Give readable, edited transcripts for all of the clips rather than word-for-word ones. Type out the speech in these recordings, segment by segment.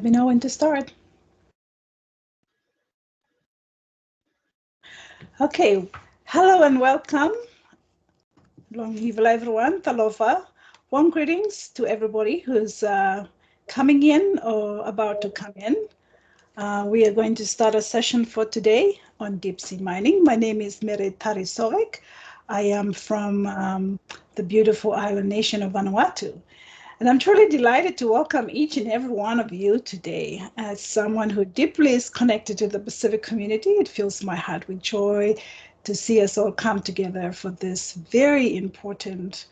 We know when to start. Okay, hello and welcome. Long evil everyone, talofa. Warm greetings to everybody who's coming in or about to come in. We are going to start a session for today on deep sea mining. My name is Mere Tarisovek. I am from the beautiful island nation of Vanuatu. And I'm truly delighted to welcome each and every one of you today. As someone who deeply is connected to the Pacific community, it fills my heart with joy to see us all come together for this very important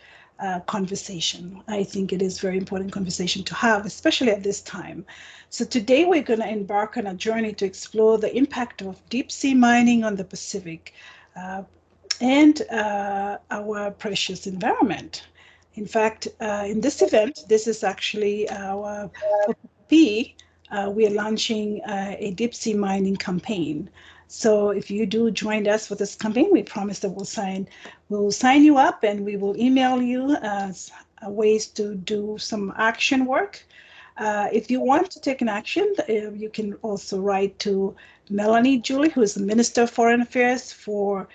conversation. I think it is a very important conversation to have, especially at this time. So today we're going to embark on a journey to explore the impact of deep sea mining on the Pacific and our precious environment. In fact, in this event, this is actually our we are launching a deep sea mining campaign. So if you do join us for this campaign, we promise that we'll sign you up and we will email you ways to do some action work. If you want to take an action, you can also write to Melanie Julie, who is the Minister of Foreign Affairs for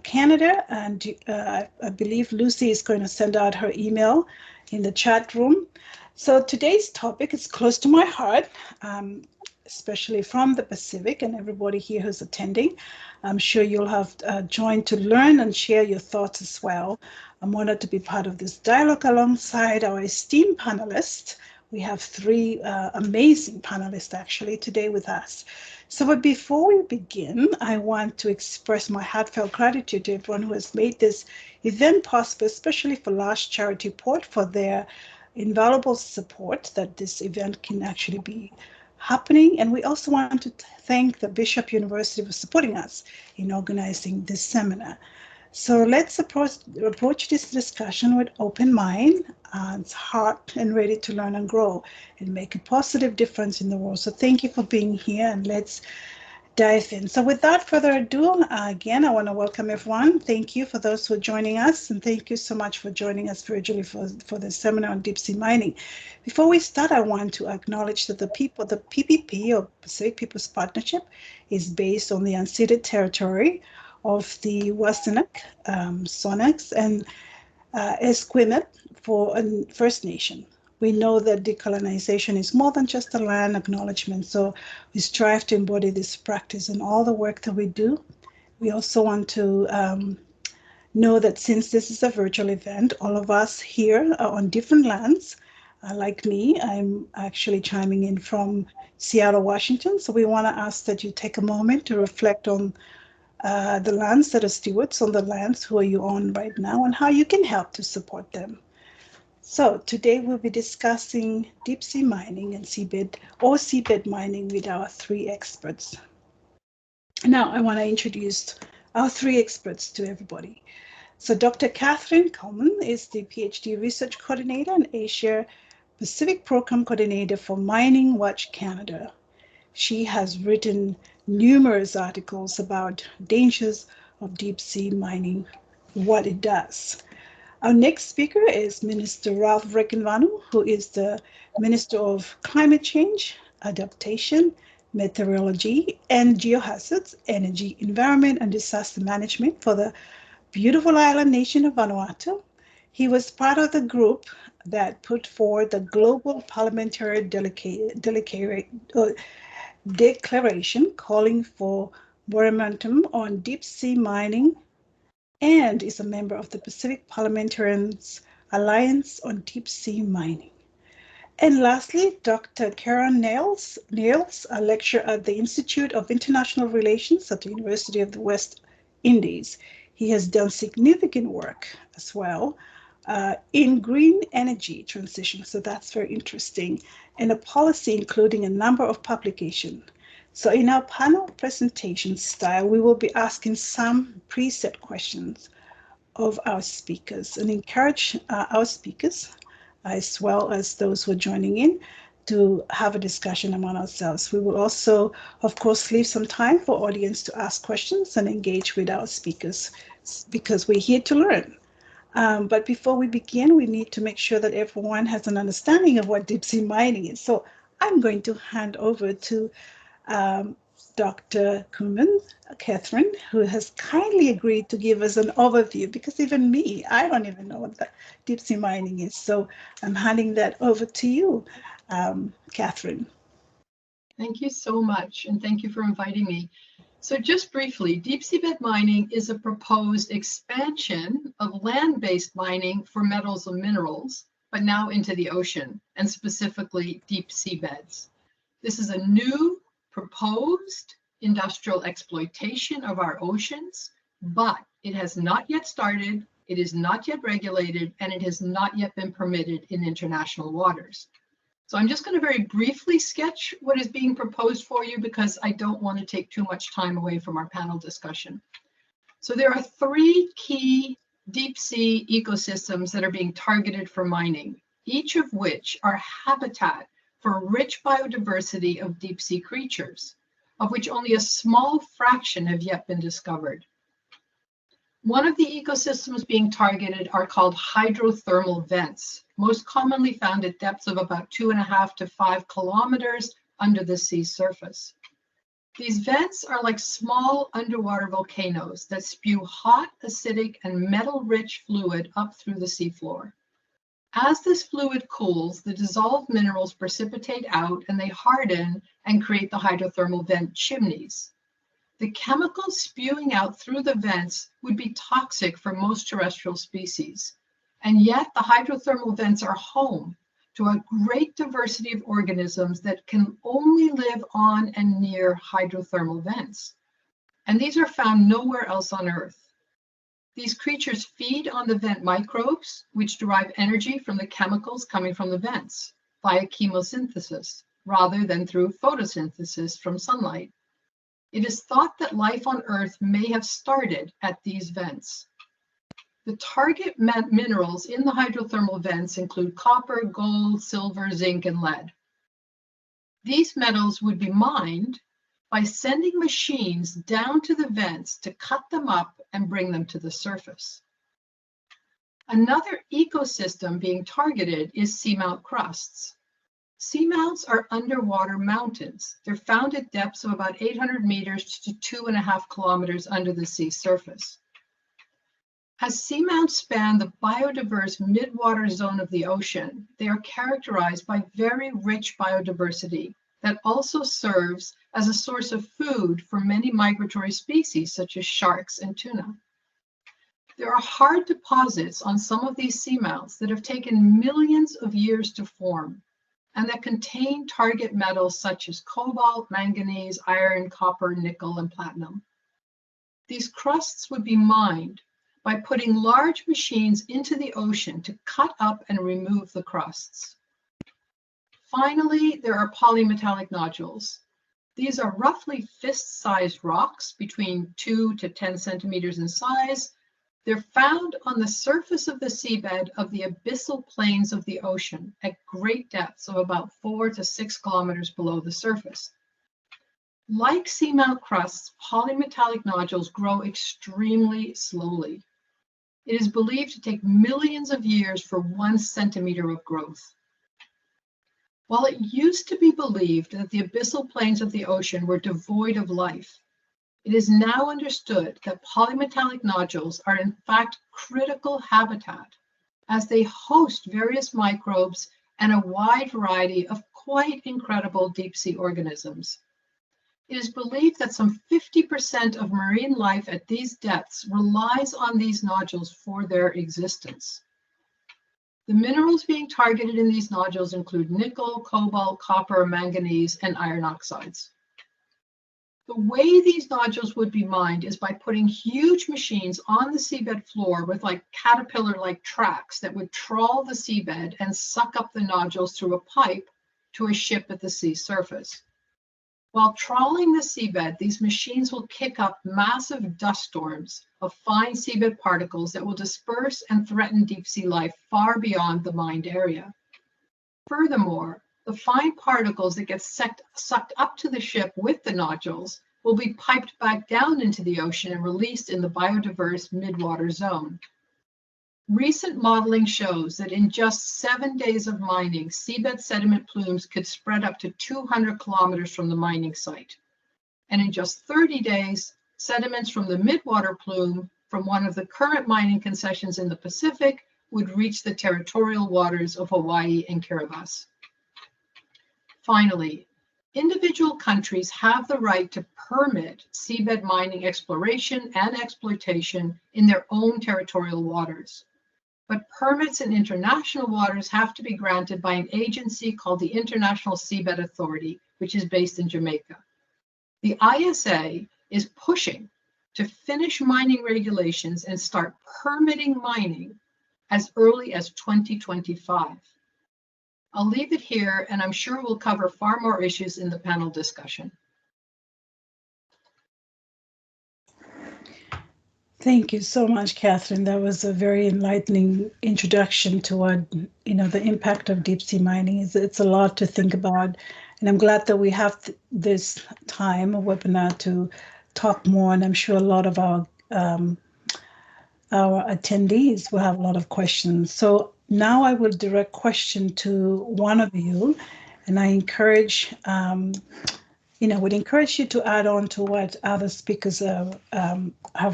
Canada, and I believe Lucy is going to send out her email in the chat room. So today's topic is close to my heart, especially from the Pacific and everybody here who's attending. I'm sure you'll have joined to learn and share your thoughts as well. I'm honored to be part of this dialogue alongside our esteemed panelists. We have three amazing panelists actually today with us. So but before we begin, I want to express my heartfelt gratitude to everyone who has made this event possible, especially for Last Charity Port for their invaluable support that this event can actually be happening. And we also want to thank the Bishop University for supporting us in organizing this seminar. So let's approach this discussion with open mind, heart, and ready to learn and grow and make a positive difference in the world. So thank you for being here, and let's dive in. So without further ado, again, I want to welcome everyone. Thank you for those who are joining us, and thank you so much for joining us virtually for the seminar on deep sea mining. Before we start, I want to acknowledge that the PPP, or Pacific People's Partnership, is based on the unceded territory of the Wasanac, Sonics, and Esquimalt for First Nation. We know that decolonization is more than just a land acknowledgement, so we strive to embody this practice in all the work that we do. We also want to know that since this is a virtual event, all of us here are on different lands. Like me, I'm actually chiming in from Seattle, Washington, so we want to ask that you take a moment to reflect on the lands that are stewards on the lands who are you on right now and how you can help to support them. So today we'll be discussing deep sea mining and seabed mining with our three experts. Now I want to introduce our three experts to everybody. So Dr. Catherine Courmans is the PhD Research Coordinator and Asia Pacific Program Coordinator for Mining Watch Canada. She has written numerous articles about dangers of deep sea mining, what it does. Our next speaker is Minister Ralph Regenvanu, who is the Minister of Climate Change, Adaptation, Meteorology, and Geohazards, Energy, Environment, and Disaster Management for the beautiful island nation of Vanuatu. He was part of the group that put forward the Global Parliamentary Declaration calling for moratorium on deep sea mining and is a member of the Pacific Parliamentarians Alliance on Deep Sea Mining. And lastly, Dr. Keron Niles, a lecturer at the Institute of International Relations at the University of the West Indies. He has done significant work as well in green energy transition, so that's very interesting, and a policy including a number of publications. So in our panel presentation style, we will be asking some preset questions of our speakers and encourage our speakers, as well as those who are joining in, to have a discussion among ourselves. We will also, of course, leave some time for audience to ask questions and engage with our speakers because we're here to learn. But before we begin, we need to make sure that everyone has an understanding of what deep sea mining is. So I'm going to hand over to Dr. Courmans, Catherine, who has kindly agreed to give us an overview, because even me, I don't even know what the deep sea mining is. So I'm handing that over to you, Catherine. Thank you so much, and thank you for inviting me. So just briefly, deep seabed mining is a proposed expansion of land-based mining for metals and minerals, but now into the ocean, and specifically deep seabeds. This is a new proposed industrial exploitation of our oceans, but it has not yet started, it is not yet regulated, and it has not yet been permitted in international waters. So I'm just going to very briefly sketch what is being proposed for you because I don't want to take too much time away from our panel discussion. So there are three key deep sea ecosystems that are being targeted for mining, each of which are habitat for rich biodiversity of deep sea creatures, of which only a small fraction have yet been discovered. One of the ecosystems being targeted are called hydrothermal vents, most commonly found at depths of about 2.5 to 5 kilometers under the sea surface. These vents are like small underwater volcanoes that spew hot, acidic, and metal-rich fluid up through the seafloor. As this fluid cools, the dissolved minerals precipitate out and they harden and create the hydrothermal vent chimneys. The chemicals spewing out through the vents would be toxic for most terrestrial species, and yet the hydrothermal vents are home to a great diversity of organisms that can only live on and near hydrothermal vents. And these are found nowhere else on Earth. These creatures feed on the vent microbes, which derive energy from the chemicals coming from the vents via chemosynthesis, rather than through photosynthesis from sunlight. It is thought that life on Earth may have started at these vents. The target minerals in the hydrothermal vents include copper, gold, silver, zinc, and lead. These metals would be mined by sending machines down to the vents to cut them up and bring them to the surface. Another ecosystem being targeted is seamount crusts. Seamounts are underwater mountains. They're found at depths of about 800 meters to 2.5 kilometers under the sea surface. As seamounts span the biodiverse midwater zone of the ocean, they are characterized by very rich biodiversity that also serves as a source of food for many migratory species such as sharks and tuna. There are hard deposits on some of these seamounts that have taken millions of years to form, and that contain target metals such as cobalt, manganese, iron, copper, nickel, and platinum. These crusts would be mined by putting large machines into the ocean to cut up and remove the crusts. Finally, there are polymetallic nodules. These are roughly fist-sized rocks between 2 to 10 centimeters in size. They're found on the surface of the seabed of the abyssal plains of the ocean at great depths of about 4 to 6 kilometers below the surface. Like seamount crusts, polymetallic nodules grow extremely slowly. It is believed to take millions of years for 1 centimeter of growth. While it used to be believed that the abyssal plains of the ocean were devoid of life, it is now understood that polymetallic nodules are in fact critical habitat, as they host various microbes and a wide variety of quite incredible deep sea organisms. It is believed that some 50% of marine life at these depths relies on these nodules for their existence. The minerals being targeted in these nodules include nickel, cobalt, copper, manganese, and iron oxides. The way these nodules would be mined is by putting huge machines on the seabed floor with like caterpillar-like tracks that would trawl the seabed and suck up the nodules through a pipe to a ship at the sea surface. While trawling the seabed, these machines will kick up massive dust storms of fine seabed particles that will disperse and threaten deep sea life far beyond the mined area. Furthermore, the fine particles that get sucked up to the ship with the nodules will be piped back down into the ocean and released in the biodiverse midwater zone. Recent modeling shows that in just 7 days of mining, seabed sediment plumes could spread up to 200 kilometers from the mining site. And in just 30 days, sediments from the midwater plume from one of the current mining concessions in the Pacific would reach the territorial waters of Hawaii and Kiribati. Finally, individual countries have the right to permit seabed mining exploration and exploitation in their own territorial waters. But permits in international waters have to be granted by an agency called the International Seabed Authority, which is based in Jamaica. The ISA is pushing to finish mining regulations and start permitting mining as early as 2025. I'll leave it here, and I'm sure we'll cover far more issues in the panel discussion. Thank you so much, Catherine. That was a very enlightening introduction to what, the impact of deep sea mining is. It's a lot to think about. And I'm glad that we have this time, a webinar, to talk more. And I'm sure a lot of our attendees will have a lot of questions. So now I will direct question to one of you, and I encourage would encourage you to add on to what other speakers have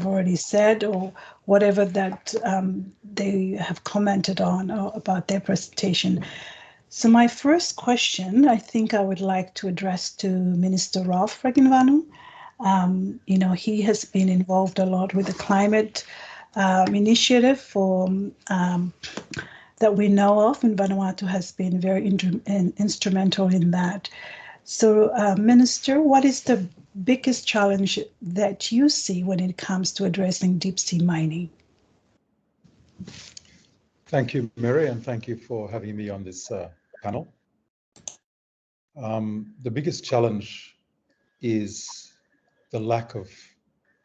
already said, or whatever that they have commented on or about their presentation. So my first question, I think I would like to address to Minister Ralph Regenvanu. He has been involved a lot with the climate initiative for that we know of, and Vanuatu has been very instrumental in that. So, Minister, what is the biggest challenge that you see when it comes to addressing deep sea mining? Thank you, Mary, and thank you for having me on this panel. The biggest challenge is the lack of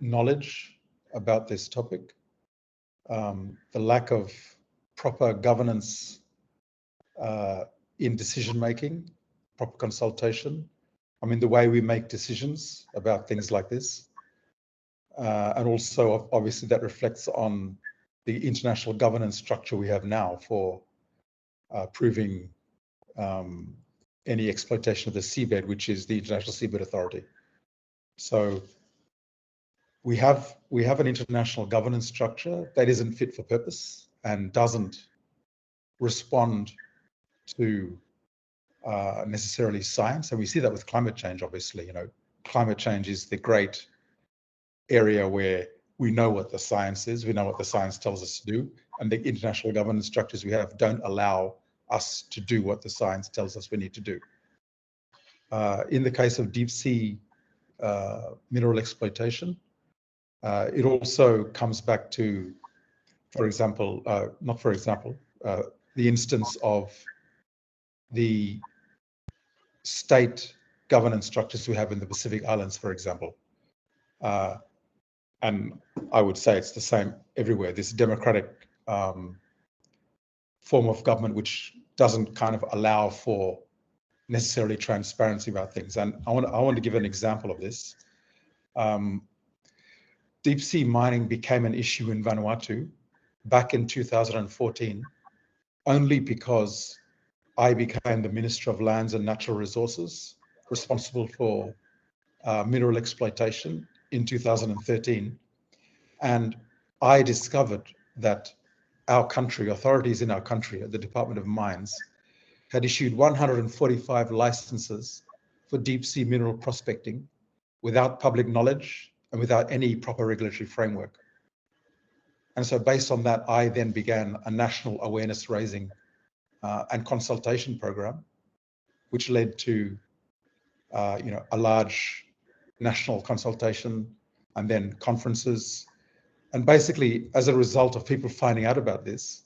knowledge about this topic, the lack of proper governance in decision-making, proper consultation. I mean, the way we make decisions about things like this. And also, obviously, that reflects on the international governance structure we have now for proving any exploitation of the seabed, which is the International Seabed Authority. So we have an international governance structure that isn't fit for purpose and doesn't respond to necessarily science. And we see that with climate change, obviously. Climate change is the great area where we know what the science is, we know what the science tells us to do, and the international governance structures we have don't allow us to do what the science tells us we need to do. In the case of deep sea mineral exploitation, it also comes back to, the instance of the state governance structures we have in the Pacific Islands, for example. And I would say it's the same everywhere. This democratic form of government which doesn't kind of allow for necessarily transparency about things. And I want to give an example of this. Deep sea mining became an issue in Vanuatu back in 2014, only because I became the Minister of Lands and Natural Resources, responsible for mineral exploitation in 2013. And I discovered that our country, authorities in our country at the Department of Mines, had issued 145 licenses for deep sea mineral prospecting without public knowledge and without any proper regulatory framework. And so based on that, I then began a national awareness raising and consultation program, which led to a large national consultation and then conferences. And basically, as a result of people finding out about this,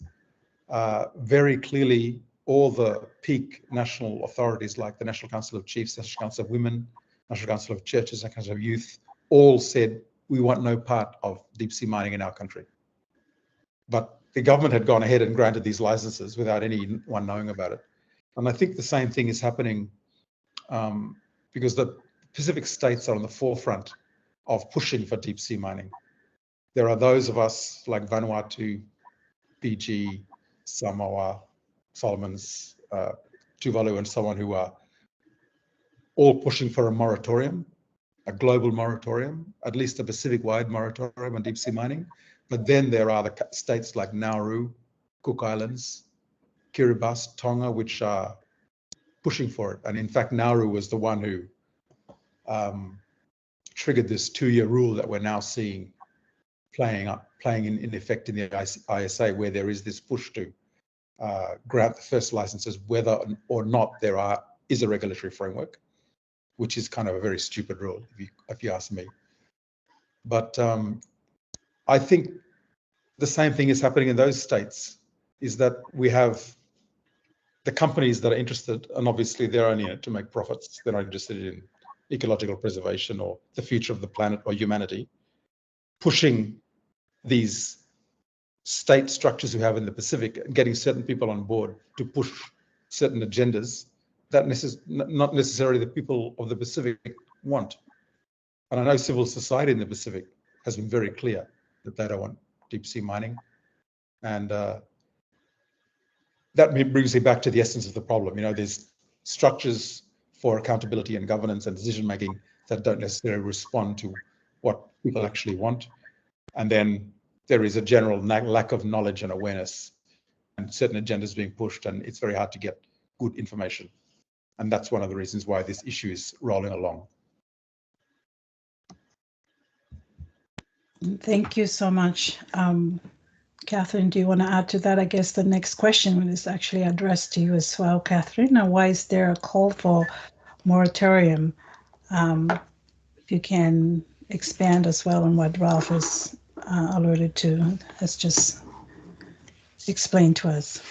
very clearly, all the peak national authorities like the National Council of Chiefs, National Council of Women, National Council of Churches, National Council of Youth, all said, we want no part of deep sea mining in our country. But the government had gone ahead and granted these licenses without anyone knowing about it. And I think the same thing is happening because the Pacific states are on the forefront of pushing for deep sea mining. There are those of us like Vanuatu Fiji, Samoa, Solomons, Tuvalu, and so on, who are all pushing for a moratorium, a global moratorium, at least a Pacific-wide moratorium on deep sea mining. But then there are the states like Nauru, Cook Islands, Kiribati, Tonga, which are pushing for it. And in fact, Nauru was the one who triggered this 2-year rule that we're now seeing playing in effect in the ISA, where there is this push to grant the first licenses, whether or not there is a regulatory framework, which is kind of a very stupid rule, if you ask me. But I think the same thing is happening in those states, is that we have the companies that are interested, and obviously they're only in it to make profits. They're not interested in ecological preservation or the future of the planet or humanity, pushing these state structures we have in the Pacific and getting certain people on board to push certain agendas that not necessarily the people of the Pacific want. And I know civil society in the Pacific has been very clear that they don't want deep sea mining. And that brings me back to the essence of the problem. You know, there's structures for accountability and governance and decision making that don't necessarily respond to what people actually want. And then there is a general lack of knowledge and awareness, and certain agendas being pushed, and it's very hard to get good information. And that's one of the reasons why this issue is rolling along. Thank you so much. Catherine, do you want to add to that? I guess the next question is actually addressed to you as well, Catherine. Now, why is there a call for moratorium? If you can expand as well on what Ralph has alluded to, has just explained to us.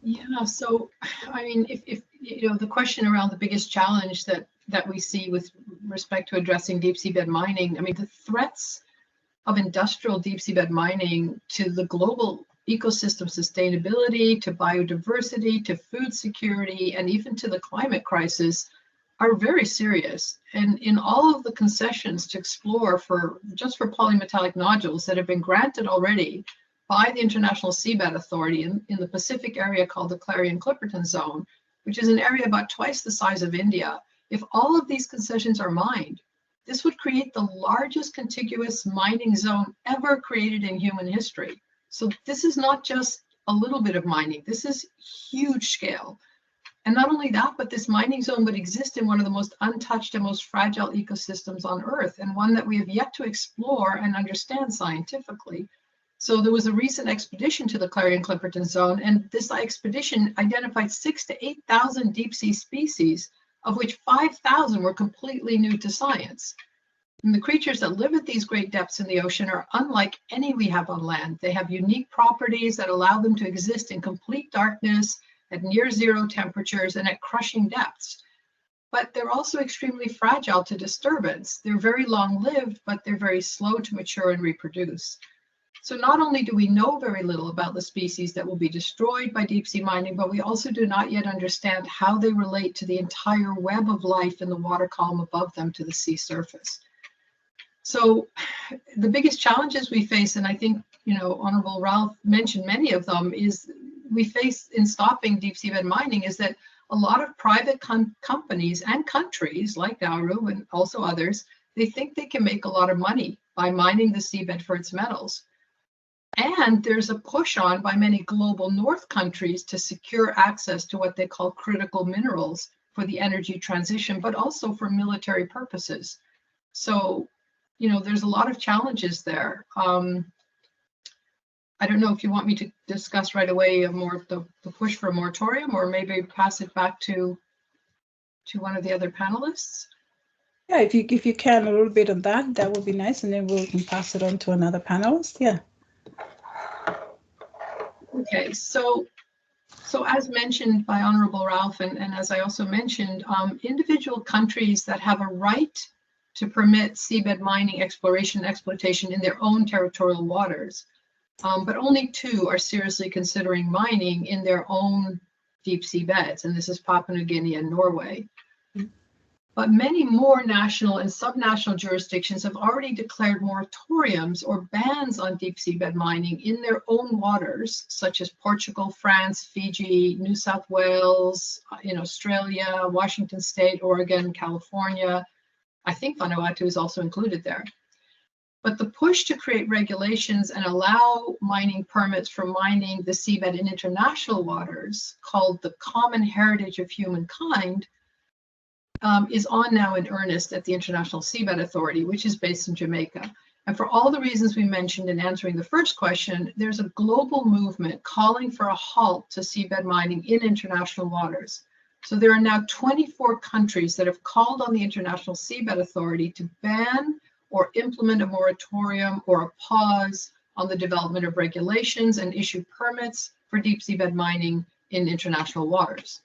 Yeah, so I mean, if you know, the question around the biggest challenge that we see with respect to addressing deep seabed mining, I mean, the threats of industrial deep seabed mining to the global ecosystem sustainability, to biodiversity, to food security, and even to the climate crisis are very serious. And in all of the concessions to explore just for polymetallic nodules that have been granted already by the International Seabed Authority in the Pacific area called the Clarion-Clipperton Zone, which is an area about twice the size of India, if all of these concessions are mined, this would create the largest contiguous mining zone ever created in human history. So this is not just a little bit of mining, this is huge scale. And not only that, but this mining zone would exist in one of the most untouched and most fragile ecosystems on Earth, and one that we have yet to explore and understand scientifically. So there was a recent expedition to the Clarion-Clipperton Zone, and this expedition identified 6,000 to 8,000 deep sea species, of which 5,000 were completely new to science. And the creatures that live at these great depths in the ocean are unlike any we have on land. They have unique properties that allow them to exist in complete darkness, at near zero temperatures, and at crushing depths. But they're also extremely fragile to disturbance. They're very long-lived, but they're very slow to mature and reproduce. So not only do we know very little about the species that will be destroyed by deep sea mining, but we also do not yet understand how they relate to the entire web of life in the water column above them to the sea surface. So the biggest challenges we face, and I think, you know, Honorable Ralph mentioned many of them, is we face in stopping deep seabed mining is that a lot of private companies and countries like Nauru and also others, they think they can make a lot of money by mining the seabed for its metals. And there's a push on by many global north countries to secure access to what they call critical minerals for the energy transition, but also for military purposes. So, you know, there's a lot of challenges there. I don't know if you want me to discuss right away the push for a moratorium, or maybe pass it back to one of the other panelists. Yeah, if you can a little bit on that, that would be nice, and then we can pass it on to another panelist. Yeah. Okay, so as mentioned by Honorable Ralph, and as I also mentioned, individual countries that have a right to permit seabed mining, exploration, and exploitation in their own territorial waters, but only 2 are seriously considering mining in their own deep sea beds, and this is Papua New Guinea and Norway. But many more national and subnational jurisdictions have already declared moratoriums or bans on deep seabed mining in their own waters, such as Portugal, France, Fiji, New South Wales, in Australia, Washington State, Oregon, California. I think Vanuatu is also included there. But the push to create regulations and allow mining permits for mining the seabed in international waters, called the Common Heritage of Humankind, is on now in earnest at the International Seabed Authority, which is based in Jamaica. And for all the reasons we mentioned in answering the first question, there's a global movement calling for a halt to seabed mining in international waters. So there are now 24 countries that have called on the International Seabed Authority to ban or implement a moratorium or a pause on the development of regulations and issue permits for deep seabed mining in international waters.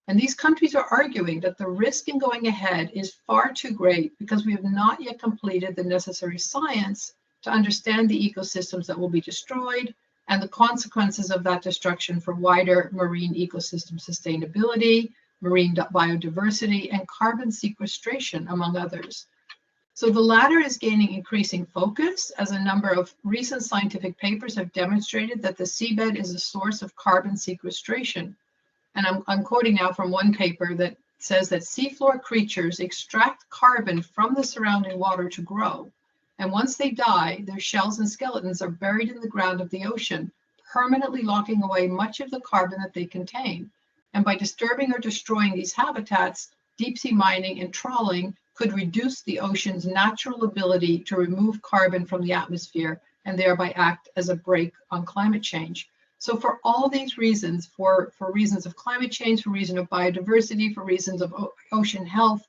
And these countries are arguing that the risk in going ahead is far too great because we have not yet completed the necessary science to understand the ecosystems that will be destroyed and the consequences of that destruction for wider marine ecosystem sustainability, marine biodiversity, and carbon sequestration, among others. So the latter is gaining increasing focus as a number of recent scientific papers have demonstrated that the seabed is a source of carbon sequestration. And I'm quoting now from one paper that says that seafloor creatures extract carbon from the surrounding water to grow. And once they die, their shells and skeletons are buried in the ground of the ocean, permanently locking away much of the carbon that they contain. And by disturbing or destroying these habitats, deep sea mining and trawling could reduce the ocean's natural ability to remove carbon from the atmosphere and thereby act as a brake on climate change. So for all these reasons, for reasons of climate change, for reasons of biodiversity, for reasons of ocean health,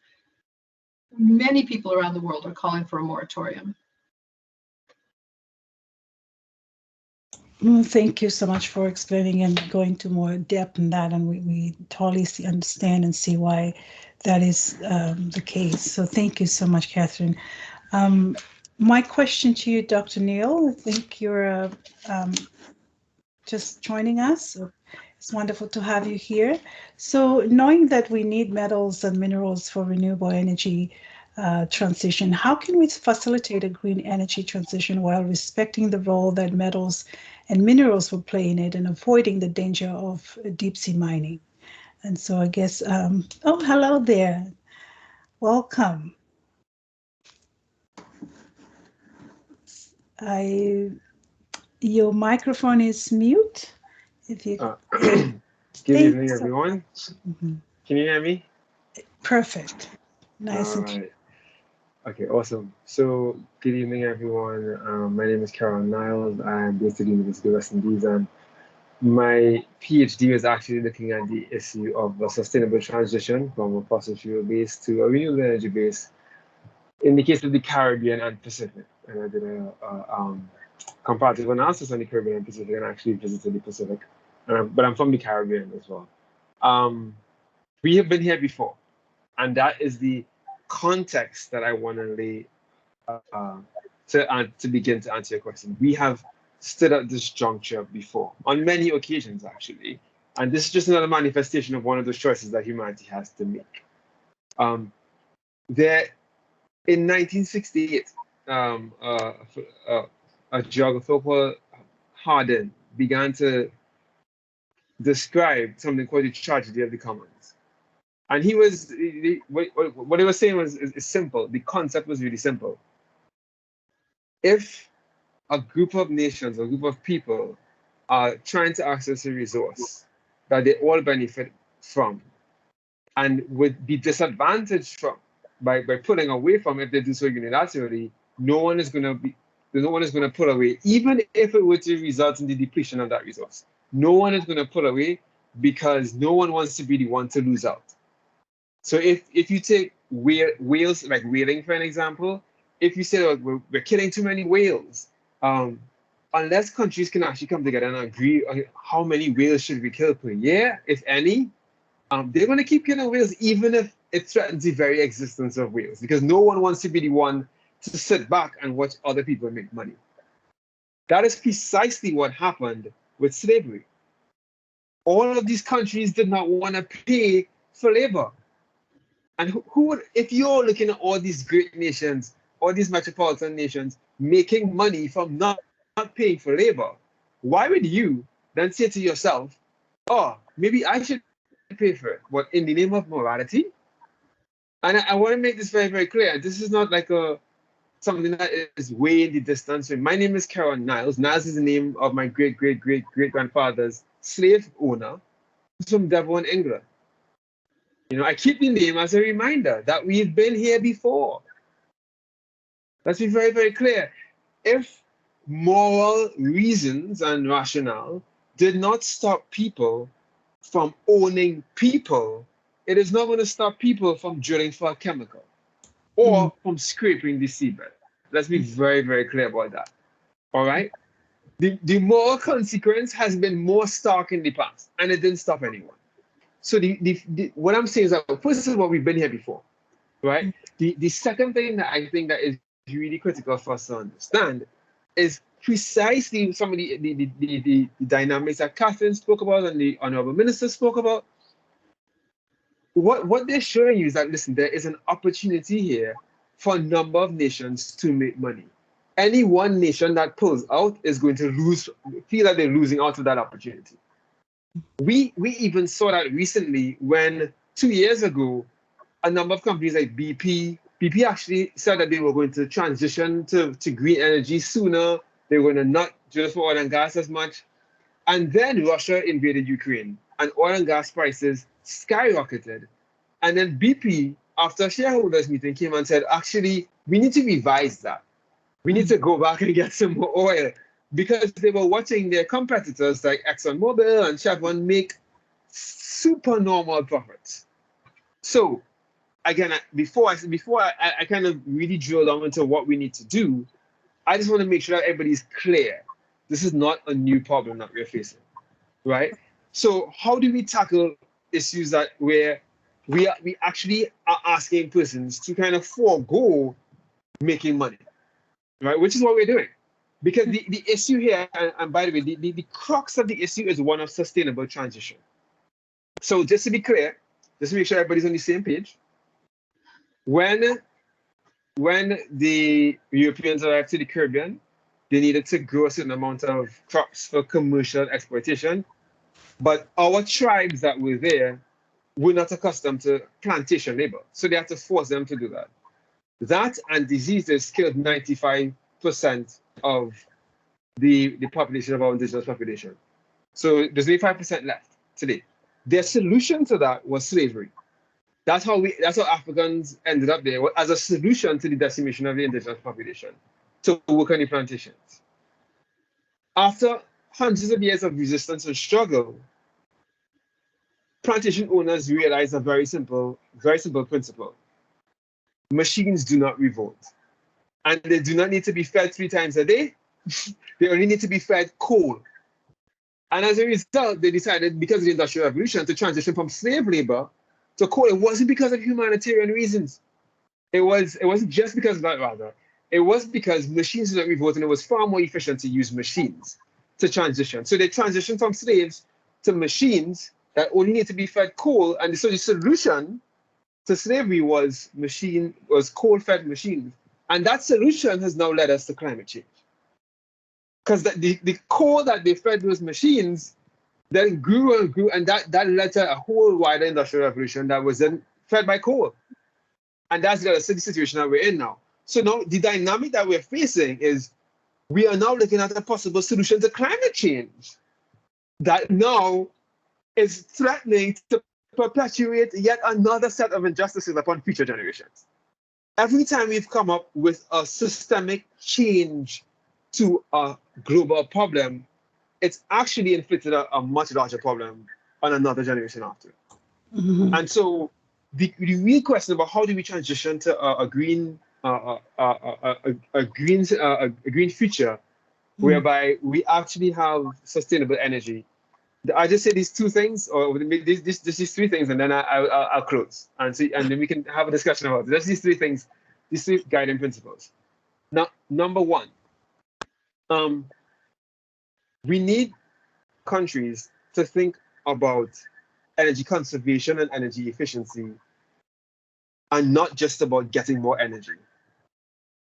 many people around the world are calling for a moratorium. Well, thank you so much for explaining and going to more depth in that, and we totally understand and see why that is the case. So thank you so much, Catherine. My question to you, Dr. Neil, I think you're just joining us. It's wonderful to have you here. So knowing that we need metals and minerals for renewable energy transition, how can we facilitate a green energy transition while respecting the role that metals and minerals will play in it and avoiding the danger of deep sea mining? And so I guess, oh, hello there. Welcome. Your microphone is mute. If you Good evening, everyone. Mm-hmm. Can you hear me? Perfect. Nice. All right. Okay, awesome. So, good evening, everyone. My name is Keron Niles. I'm based at the University of West Indies, and my PhD is actually looking at the issue of a sustainable transition from a fossil fuel base to a renewable energy base in the case of the Caribbean and Pacific. And I did a comparative analysis on the Caribbean and Pacific, and actually visited the Pacific. But I'm from the Caribbean as well. We have been here before, and that is the context that I want to lay to begin to answer your question. We have stood at this juncture before, on many occasions actually, and this is just another manifestation of one of those choices that humanity has to make. In 1968, a geographer called Hardin began to describe something called the tragedy of the commons. And what he was saying is simple. The concept was really simple. If a group of nations, a group of people are trying to access a resource that they all benefit from and would be disadvantaged from by pulling away from, if they do so unilaterally, no one is going to pull away, even if it were to result in the depletion of that resource. No one is going to pull away because no one wants to be the one to lose out. So if you take whales, like whaling for an example, if you say, oh, we're killing too many whales, unless countries can actually come together and agree on how many whales should we kill per year, if any, they're going to keep killing whales, even if it threatens the very existence of whales, because no one wants to be the one to sit back and watch other people make money. That is precisely what happened with slavery. All of these countries did not want to pay for labor. And who would, if you're looking at all these great nations, all these metropolitan nations making money from not paying for labor, why would you then say to yourself, oh, maybe I should pay for it? What, in the name of morality? And I want to make this very, very clear. This is not like something that is way in the distance. My name is Keron Niles. Niles is the name of my great-great-great-great-grandfather's slave owner from Devon, England. You know, I keep the name as a reminder that we've been here before. Let's be very, very clear. If moral reasons and rationale did not stop people from owning people, it is not going to stop people from drilling for a chemical or from scraping the seabed. Let's be very, very clear about that. All right? The moral consequence has been more stark in the past, and it didn't stop anyone. So what I'm saying is that, first of all, we've been here before, right? The second thing that I think that is really critical for us to understand is precisely some of the dynamics that Catherine spoke about and the Honorable Minister spoke about. What they're showing you is that, listen, there is an opportunity here for a number of nations to make money. Any one nation that pulls out is going to feel like they're losing out of that opportunity. We even saw that recently when 2 years ago, a number of companies like BP actually said that they were going to transition to green energy sooner. They were going to not just for oil and gas as much. And then Russia invaded Ukraine and oil and gas prices skyrocketed. And then BP, after a shareholders meeting, came and said, actually, we need to revise that. We need to go back and get some more oil, because they were watching their competitors like ExxonMobil and Chevron make super normal profits. So again, before I kind of really drill down into what we need to do, I just want to make sure that everybody's clear. This is not a new problem that we're facing, right? So how do we tackle issues that where we actually are asking persons to kind of forego making money, right? Which is what we're doing. Because the issue here, and by the way, the crux of the issue is one of sustainable transition. So just to be clear, just to make sure everybody's on the same page, when the Europeans arrived to the Caribbean, they needed to grow a certain amount of crops for commercial exploitation. But our tribes that were there were not accustomed to plantation labor. So they had to force them to do that. That and diseases killed 95% of the population of our indigenous population. So there's only 5% left today. Their solution to that was slavery. That's how Africans ended up there, as a solution to the decimation of the indigenous population, to work on the plantations. After hundreds of years of resistance and struggle, plantation owners realized a very simple principle. Machines do not revolt. And they do not need to be fed 3 times a day. They only need to be fed coal. And as a result, they decided, because of the Industrial Revolution, to transition from slave labor to coal. It wasn't because of humanitarian reasons. It wasn't just because of that, rather. It was because machines did not revolt, and it was far more efficient to use machines to transition. So they transitioned from slaves to machines that only need to be fed coal. And so the solution to slavery was coal-fed machines. And that solution has now led us to climate change. Because the coal that they fed those machines then grew and grew, and that led to a whole wider industrial revolution that was then fed by coal. And that's the situation that we're in now. So now the dynamic that we're facing is we are now looking at a possible solution to climate change that now is threatening to perpetuate yet another set of injustices upon future generations. Every time we've come up with a systemic change to a global problem, it's actually inflicted a much larger problem on another generation after. Mm-hmm. And so the real question about how do we transition to a green future, whereby we actually have sustainable energy. I just say these 2 things, or these 3 things, and then I'll close and see, and then we can have a discussion about it. Just these 3 things, these 3 guiding principles. Now, number 1, we need countries to think about energy conservation and energy efficiency and not just about getting more energy.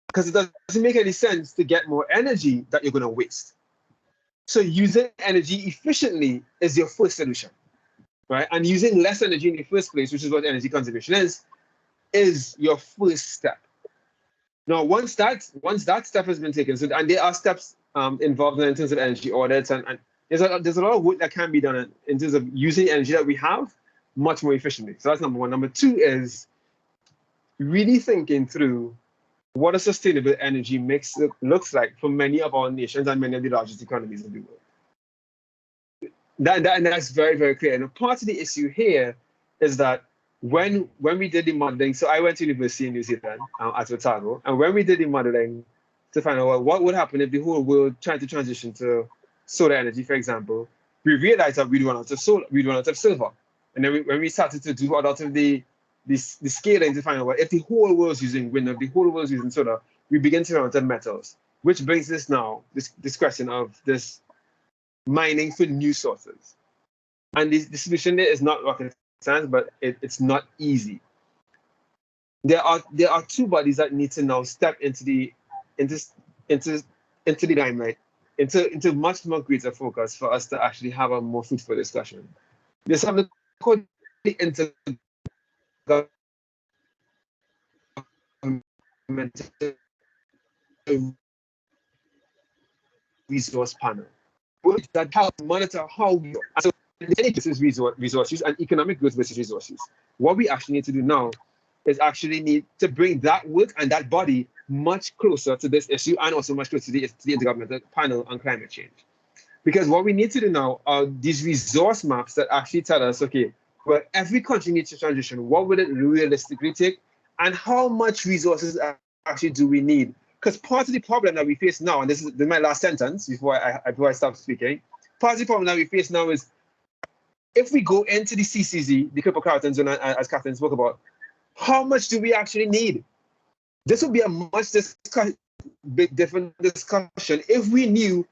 Because it doesn't make any sense to get more energy that you're going to waste. So using energy efficiently is your first solution, right? And using less energy in the first place, which is what energy conservation is your first step. Now, once that step has been taken, so and there are steps involved in terms of energy audits, and there's a lot of work that can be done in terms of using energy that we have much more efficiently. So that's number one. Number two is really thinking through what a sustainable energy mix looks like for many of our nations and many of the largest economies in the world. And that's very, very clear. And part of the issue here is that when we did the modeling, so I went to university in New Zealand at Otago, and when we did the modeling to find out what would happen if the whole world tried to transition to solar energy, for example, we realized that we'd run out of silver. And then when we started to do a lot of the scaling to find out if the whole world's using wind, if the whole world's using solar, we begin to run out of metals, which brings us now this question of this mining for new sources. And the solution there is not rocket science, but it's not easy. There are two bodies that need to now step into the limelight, into much more greater focus for us to actually have a more fruitful discussion. There's something called the resource panel, that helps monitor how we so versus resources and economic growth versus resources. What we actually need to do now is actually need to bring that work and that body much closer to this issue, and also much closer to the Intergovernmental Panel on Climate Change. Because what we need to do now are these resource maps that actually tell us, okay, well, every country needs to transition. What would it realistically take? And how much resources actually do we need? Because part of the problem that we face now, and this is my last sentence before I stop speaking, part of the problem that we face now is if we go into the CCZ, the cryptocurrency zone, as Catherine spoke about, how much do we actually need? This would be a much different discussion if we knew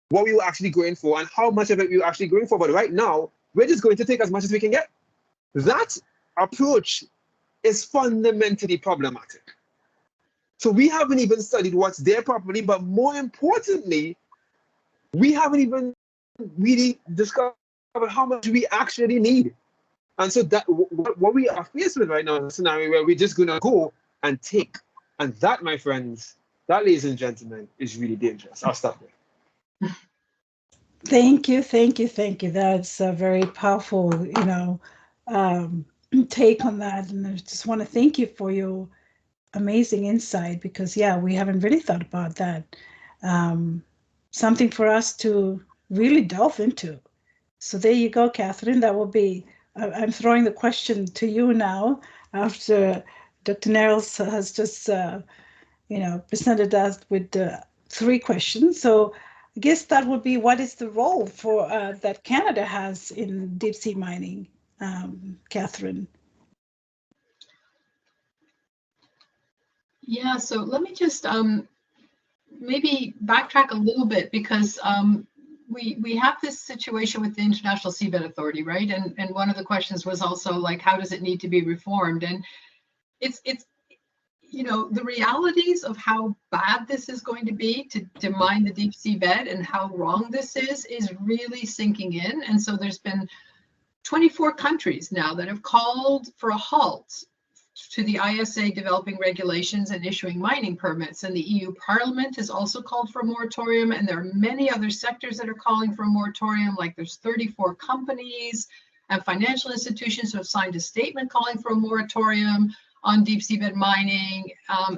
what we were actually going for and how much of it we were actually going for. But right now, we're just going to take as much as we can get. That approach is fundamentally problematic. So we haven't even studied what's there properly, but more importantly, we haven't even really discovered how much we actually need. And so that what we are faced with right now is a scenario where we're just going to go and take. And that, my friends, that, ladies and gentlemen, is really dangerous. I'll stop there. Thank you. That's a very powerful, take on that. And I just want to thank you for your amazing insight, because we haven't really thought about that. Something for us to really delve into. So there you go, Catherine. That will be, I'm throwing the question to you now after Dr. Niles has just, presented us with 3 questions. So I guess that would be, what is the role for that Canada has in deep sea mining, Catherine? Yeah, so let me just maybe backtrack a little bit, because we have this situation with the International Seabed Authority, right? And one of the questions was also like, how does it need to be reformed? And it's the realities of how bad this is going to be to mine the deep sea bed and how wrong this is really sinking in. And so there's been 24 countries now that have called for a halt to the ISA developing regulations and issuing mining permits. And the EU Parliament has also called for a moratorium. And there are many other sectors that are calling for a moratorium, like there's 34 companies and financial institutions who have signed a statement calling for a moratorium on deep seabed mining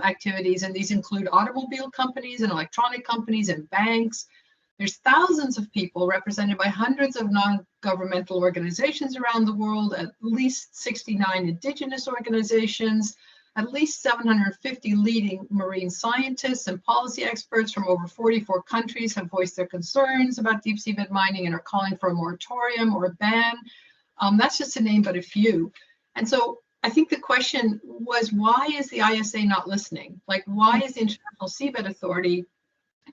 activities. And these include automobile companies and electronic companies and banks. There's thousands of people represented by hundreds of non-governmental organizations around the world, at least 69 indigenous organizations, at least 750 leading marine scientists and policy experts from over 44 countries have voiced their concerns about deep seabed mining and are calling for a moratorium or a ban. That's just to name but a few. And so I think the question was, why is the ISA not listening? Like, why is the International Seabed Authority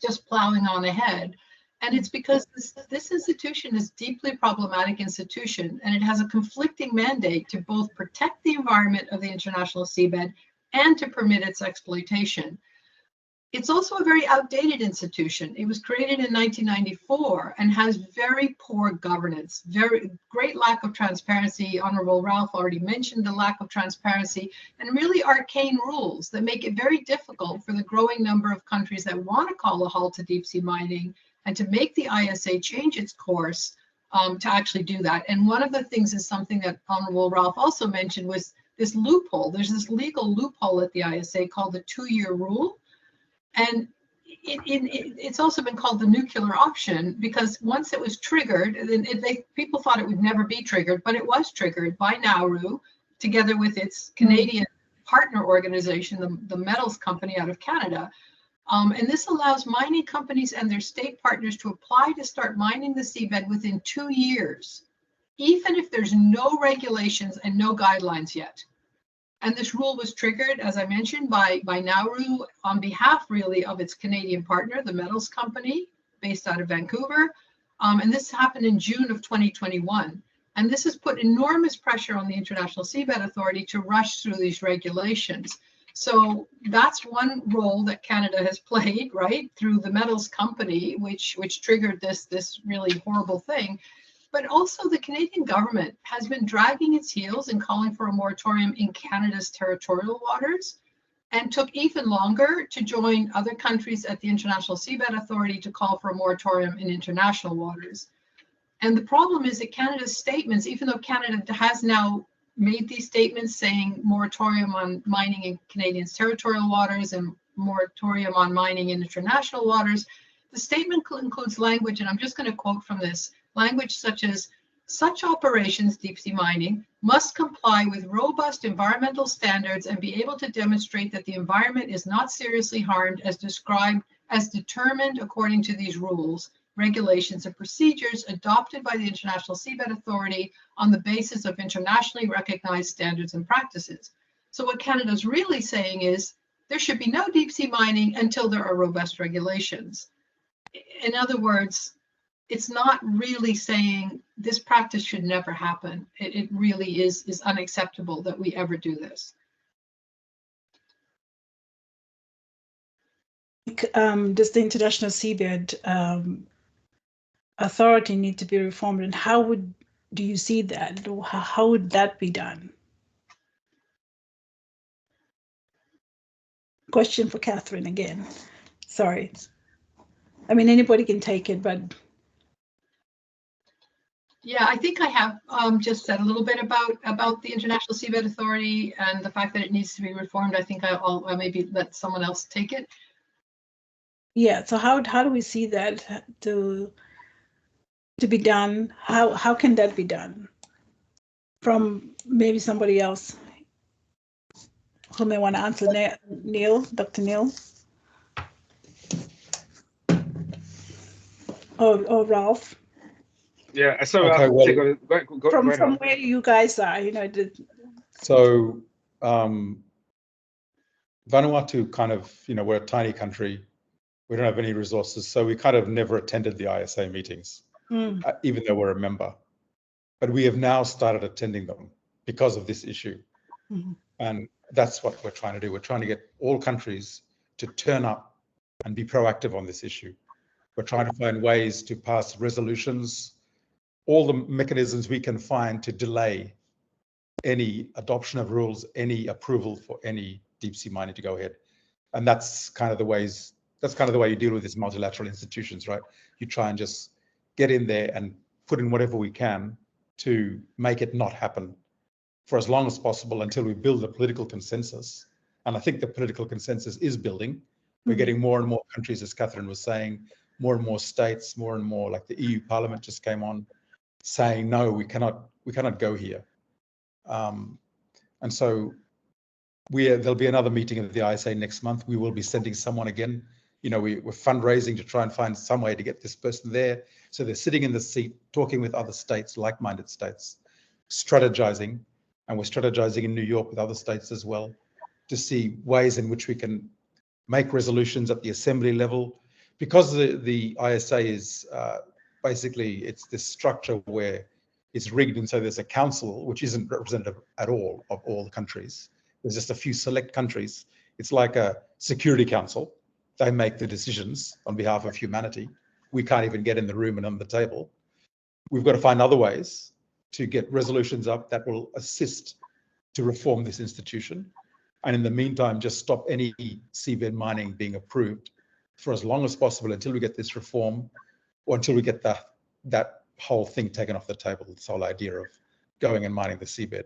just plowing on ahead? And it's because this institution is a deeply problematic institution, and it has a conflicting mandate to both protect the environment of the international seabed and to permit its exploitation. It's also a very outdated institution. It was created in 1994 and has very poor governance, very great lack of transparency. Honorable Ralph already mentioned the lack of transparency, and really arcane rules that make it very difficult for the growing number of countries that want to call a halt to deep sea mining and to make the ISA change its course to actually do that. And one of the things is something that Honorable Ralph also mentioned was this loophole. There's this legal loophole at the ISA called the 2-year rule. And it's also been called the nuclear option because once it was triggered, people thought it would never be triggered, but it was triggered by Nauru together with its Canadian partner organization, the Metals Company out of Canada. And this allows mining companies and their state partners to apply to start mining the seabed within 2 years, even if there's no regulations and no guidelines yet. And this rule was triggered, as I mentioned, by Nauru on behalf, really, of its Canadian partner, the Metals Company, based out of Vancouver. And this happened in June of 2021. And this has put enormous pressure on the International Seabed Authority to rush through these regulations. So that's one role that Canada has played, right, through the Metals Company, which triggered this really horrible thing. But also the Canadian government has been dragging its heels and calling for a moratorium in Canada's territorial waters, and took even longer to join other countries at the International Seabed Authority to call for a moratorium in international waters. And the problem is that Canada's statements, even though Canada has now made these statements saying moratorium on mining in Canadian's territorial waters and moratorium on mining in international waters, the statement includes language, and I'm just going to quote from this, language such as, such operations, deep sea mining, must comply with robust environmental standards and be able to demonstrate that the environment is not seriously harmed as described, as determined according to these rules, regulations, and procedures adopted by the International Seabed Authority on the basis of internationally recognized standards and practices. So what Canada's really saying is there should be no deep sea mining until there are robust regulations. In other words, it's not really saying this practice should never happen. It really is unacceptable that we ever do this. Does the International Seabed Authority need to be reformed, and how do you see that? How would that be done? Question for Catherine again. Sorry. I mean, anybody can take it, but. Yeah, I think I have just said a little bit about the International Seabed Authority and the fact that it needs to be reformed. I think I'll maybe let someone else take it. Yeah, so how do we see that to be done? How can that be done? From maybe somebody else who may want to answer. Neil, Dr. Neil? Or Ralph? Yeah, so okay, go from on. where you guys are, So Vanuatu kind of, we're a tiny country. We don't have any resources, so we kind of never attended the ISA meetings, even though we're a member. But we have now started attending them because of this issue. And that's what we're trying to do. We're trying to get all countries to turn up and be proactive on this issue. We're trying to find ways to pass resolutions, all the mechanisms we can find to delay any adoption of rules, any approval for any deep sea mining to go ahead. And that's kind of the way you deal with these multilateral institutions, right? You try and just get in there and put in whatever we can to make it not happen for as long as possible until we build a political consensus. And I think the political consensus is building. We're getting more and more countries, as Catherine was saying, more and more states, more and more, like the EU Parliament just came on, saying, no, we cannot go here. And so there'll be another meeting of the ISA next month. We will be sending someone again. We're fundraising to try and find some way to get this person there. So they're sitting in the seat, talking with other states, like-minded states, strategizing. And we're strategizing in New York with other states as well to see ways in which we can make resolutions at the assembly level, because the ISA is basically, it's this structure where it's rigged, and so there's a council which isn't representative at all of all the countries. There's just a few select countries. It's like a Security Council. They make the decisions on behalf of humanity. We can't even get in the room and on the table. We've got to find other ways to get resolutions up that will assist to reform this institution. And in the meantime, just stop any seabed mining being approved for as long as possible until we get this reform, or until we get that whole thing taken off the table, this whole idea of going and mining the seabed.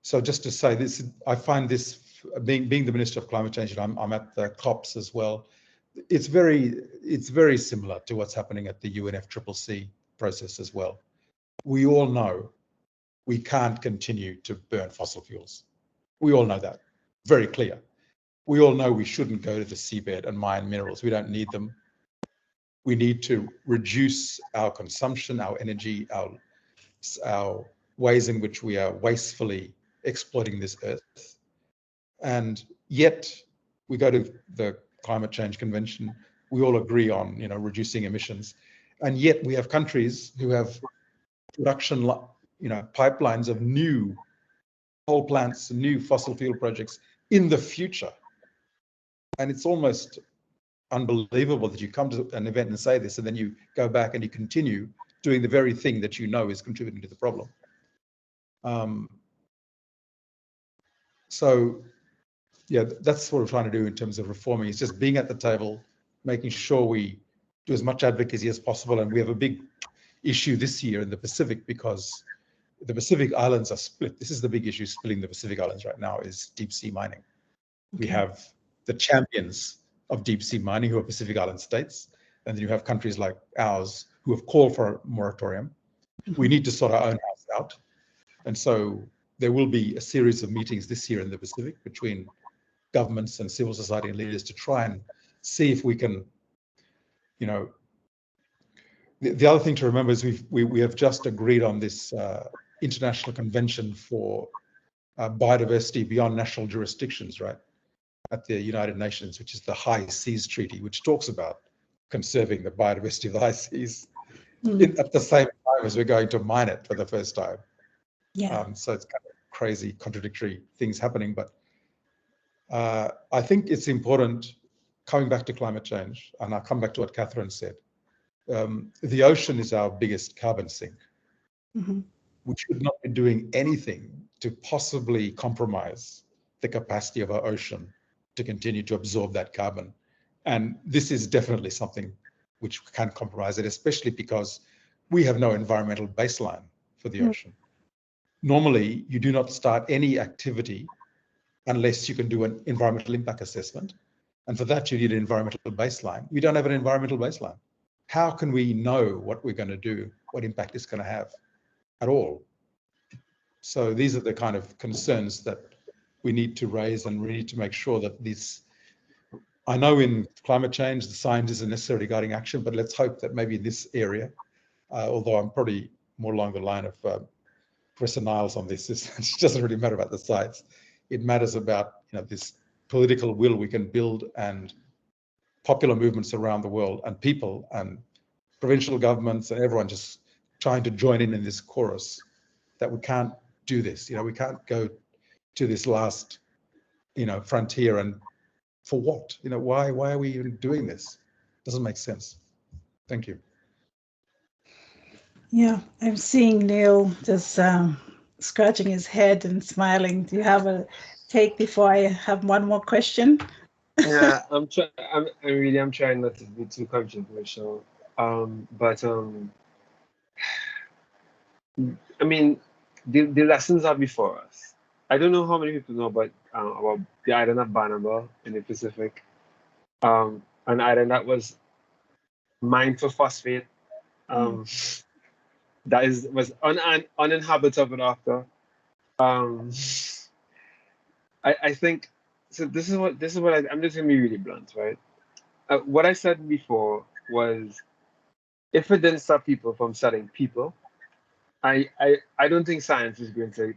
So just to say this, I find this, being the Minister of Climate Change, and I'm at the COPs as well, it's very similar to what's happening at the UNFCCC process as well. We all know we can't continue to burn fossil fuels. We all know that, very clear. We all know we shouldn't go to the seabed and mine minerals. We don't need them. We need to reduce our consumption, our energy, our ways in which we are wastefully exploiting this earth. And yet we go to the Climate Change Convention, we all agree on, reducing emissions. And yet we have countries who have production, pipelines of new coal plants, new fossil fuel projects in the future. And it's almost unbelievable that you come to an event and say this, and then you go back and you continue doing the very thing that you know is contributing to the problem. So, yeah, that's what we're trying to do in terms of reforming. It's just being at the table, making sure we do as much advocacy as possible. And we have a big issue this year in the Pacific because the Pacific Islands are split. This is the big issue splitting the Pacific Islands right now, is deep sea mining. Okay. We have the champions of deep sea mining who are Pacific Island states, and then you have countries like ours who have called for a moratorium. Mm-hmm. We need to sort our own house out. And so there will be a series of meetings this year in the Pacific between governments and civil society and leaders to try and see if we can, the other thing to remember is we have just agreed on this international convention for biodiversity beyond national jurisdictions, right, at the United Nations, which is the High Seas Treaty, which talks about conserving the biodiversity of the high seas at the same time as we're going to mine it for the first time. Yeah. So it's kind of crazy, contradictory things happening. But I think it's important, coming back to climate change, and I'll come back to what Catherine said, the ocean is our biggest carbon sink. Mm-hmm. We should not be doing anything to possibly compromise the capacity of our ocean to continue to absorb that carbon. And this is definitely something which can compromise it, especially because we have no environmental baseline for the ocean. Normally, you do not start any activity unless you can do an environmental impact assessment. And for that, you need an environmental baseline. We don't have an environmental baseline. How can we know what we're going to do, what impact it's going to have at all? So these are the kind of concerns that we need to raise, and we need to make sure that this, I know in climate change, the science isn't necessarily guiding action, but let's hope that maybe in this area, although I'm probably more along the line of Professor Niles on this, it doesn't really matter about the science. It matters about this political will we can build, and popular movements around the world, and people and provincial governments and everyone just trying to join in this chorus that we can't do this. We can't go to this last, frontier, and for what? Why are we even doing this? Doesn't make sense. Thank you. Yeah, I'm seeing Neil just scratching his head and smiling. Do you have a take before I have one more question? Yeah, I'm trying not to be too controversial. But I mean, the lessons are before us. I don't know how many people know about the island of Banaba in the Pacific, an island that was mined for phosphate. That was uninhabitable after. I think so. This is what I'm just gonna be really blunt, right? What I said before was, if it didn't stop people from studying people, I don't think science is going to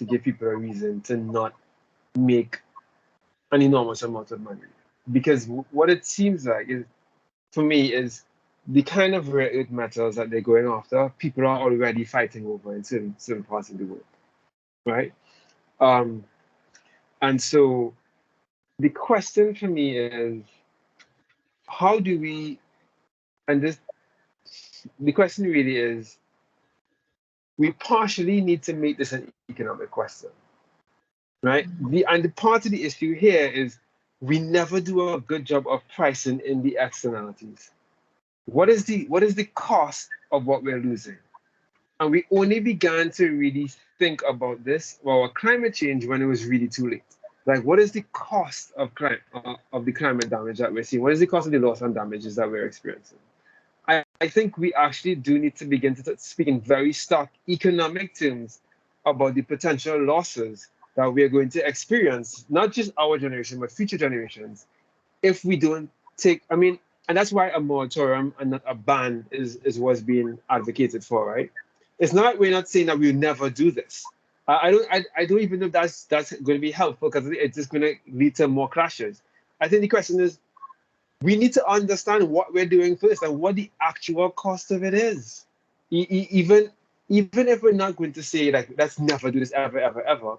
give people a reason to not make an enormous amount of money because what it seems like is, for me, is the kind of rare earth metals that they're going after, people are already fighting over in certain parts of the world, right? And so the question for me is, how do we, and this, the question really is, we partially need to make this an economic question, right? And the part of the issue here is we never do a good job of pricing in the externalities. What is the cost of what we're losing? And we only began to really think about this, well, climate change, when it was really too late. Like, what is the cost of the climate damage that we're seeing? What is the cost of the loss and damages that we're experiencing? I think we actually do need to begin to speak in very stark economic terms about the potential losses that we are going to experience, not just our generation, but future generations, if we don't take, I mean, and that's why a moratorium and not a ban is what's being advocated for, right? It's not, we're not saying that we'll never do this. I don't even know if that's going to be helpful, because it's just going to lead to more crashes. I think the question is, we need to understand what we're doing first and what the actual cost of it is. Even if we're not going to say, like, let's never do this ever, ever, ever.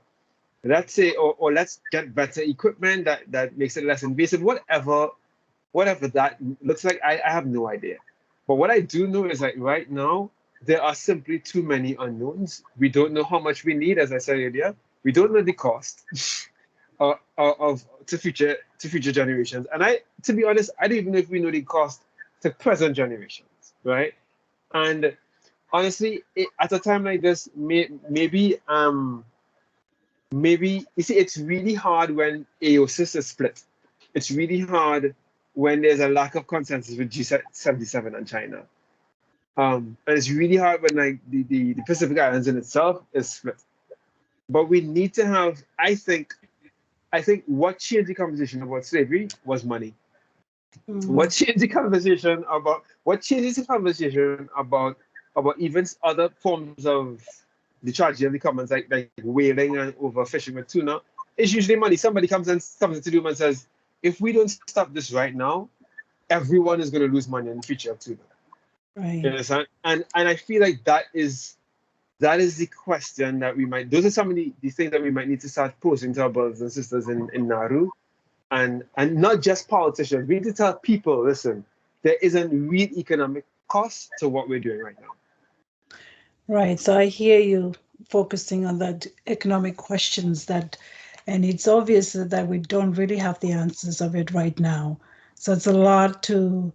Let's say, or let's get better equipment that makes it less invasive, whatever that looks like, I have no idea. But what I do know is that right now, there are simply too many unknowns. We don't know how much we need, as I said earlier. We don't know the cost to future generations. And to be honest, I don't even know if we know the cost to present generations, right? And honestly, at a time like this, maybe you see, it's really hard when AOSIS is split. It's really hard when there's a lack of consensus with G77 and China. And it's really hard when, like, the Pacific Islands in itself is split. But we need to have, I think what changed the conversation about slavery was money. What changed the conversation about even other forms of the tragedy of the commons, like whaling and overfishing with tuna, is usually money. Somebody comes into the room and says, if we don't stop this right now, everyone is going to lose money in the future of tuna. Right. You understand? And I feel like that is the question that those are some of the things that we might need to start posing to our brothers and sisters in Nauru, and not just politicians. We need to tell people, listen, there is a real economic cost to what we're doing right now. Right. So I hear you focusing on that economic questions and it's obvious that we don't really have the answers of it right now. So it's a lot to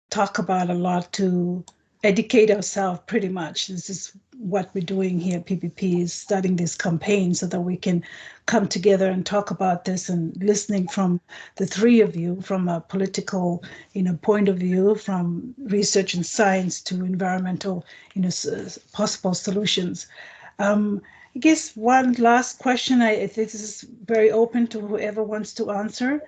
talk about, a lot to educate ourselves, pretty much. This is what we're doing here. PPP is starting this campaign so that we can come together and talk about this, and listening from the three of you, from a political, point of view, from research and science to environmental, possible solutions. I guess one last question, I think this is very open to whoever wants to answer.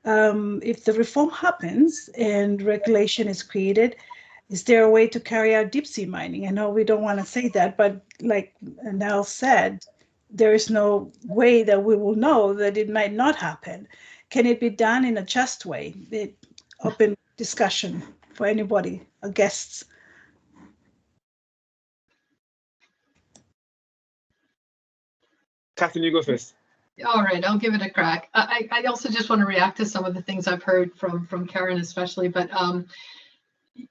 If the reform happens and regulation is created, is there a way to carry out deep sea mining? I know we don't want to say that, but like Nell said, there is no way that we will know that it might not happen. Can it be done in a just way? Open discussion for anybody, guests. Catherine, you go first. All right, I'll give it a crack. I also just want to react to some of the things I've heard from Keron especially, but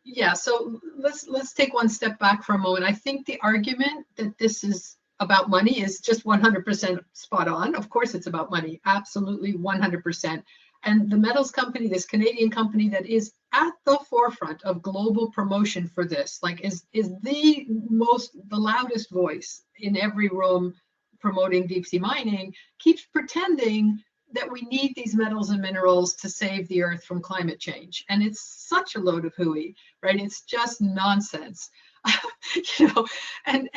yeah, so let's take one step back for a moment. I think the argument that this is about money is just 100% spot on. Of course it's about money, absolutely 100%. And the metals company, this Canadian company that is at the forefront of global promotion for this, like is the loudest voice in every room promoting deep sea mining, keeps pretending that we need these metals and minerals to save the earth from climate change. And it's such a load of hooey, right? It's just nonsense. And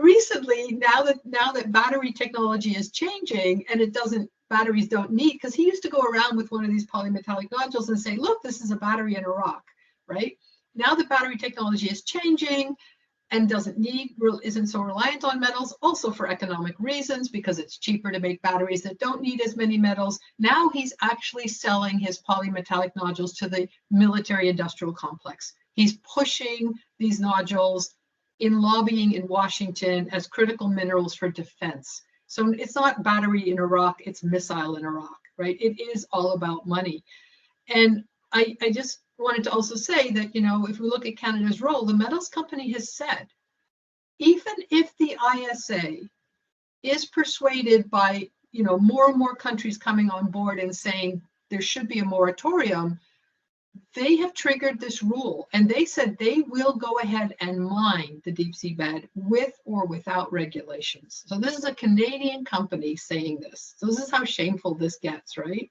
recently, now that battery technology is changing, and batteries don't need, because he used to go around with one of these polymetallic nodules and say, look, this is a battery in a rock, right? Now that battery technology is changing, and isn't so reliant on metals, also for economic reasons, because it's cheaper to make batteries that don't need as many metals. Now he's actually selling his polymetallic nodules to the military industrial complex. He's pushing these nodules in lobbying in Washington as critical minerals for defense. So it's not battery in Iraq, it's missile in Iraq, right? It is all about money. And I just wanted to also say that, you know, if we look at Canada's role, the metals company has said, even if the ISA is persuaded by, you know, more and more countries coming on board and saying there should be a moratorium, they have triggered this rule, and they said they will go ahead and mine the deep sea bed with or without regulations. So this is a Canadian company saying this. So this is how shameful this gets, right?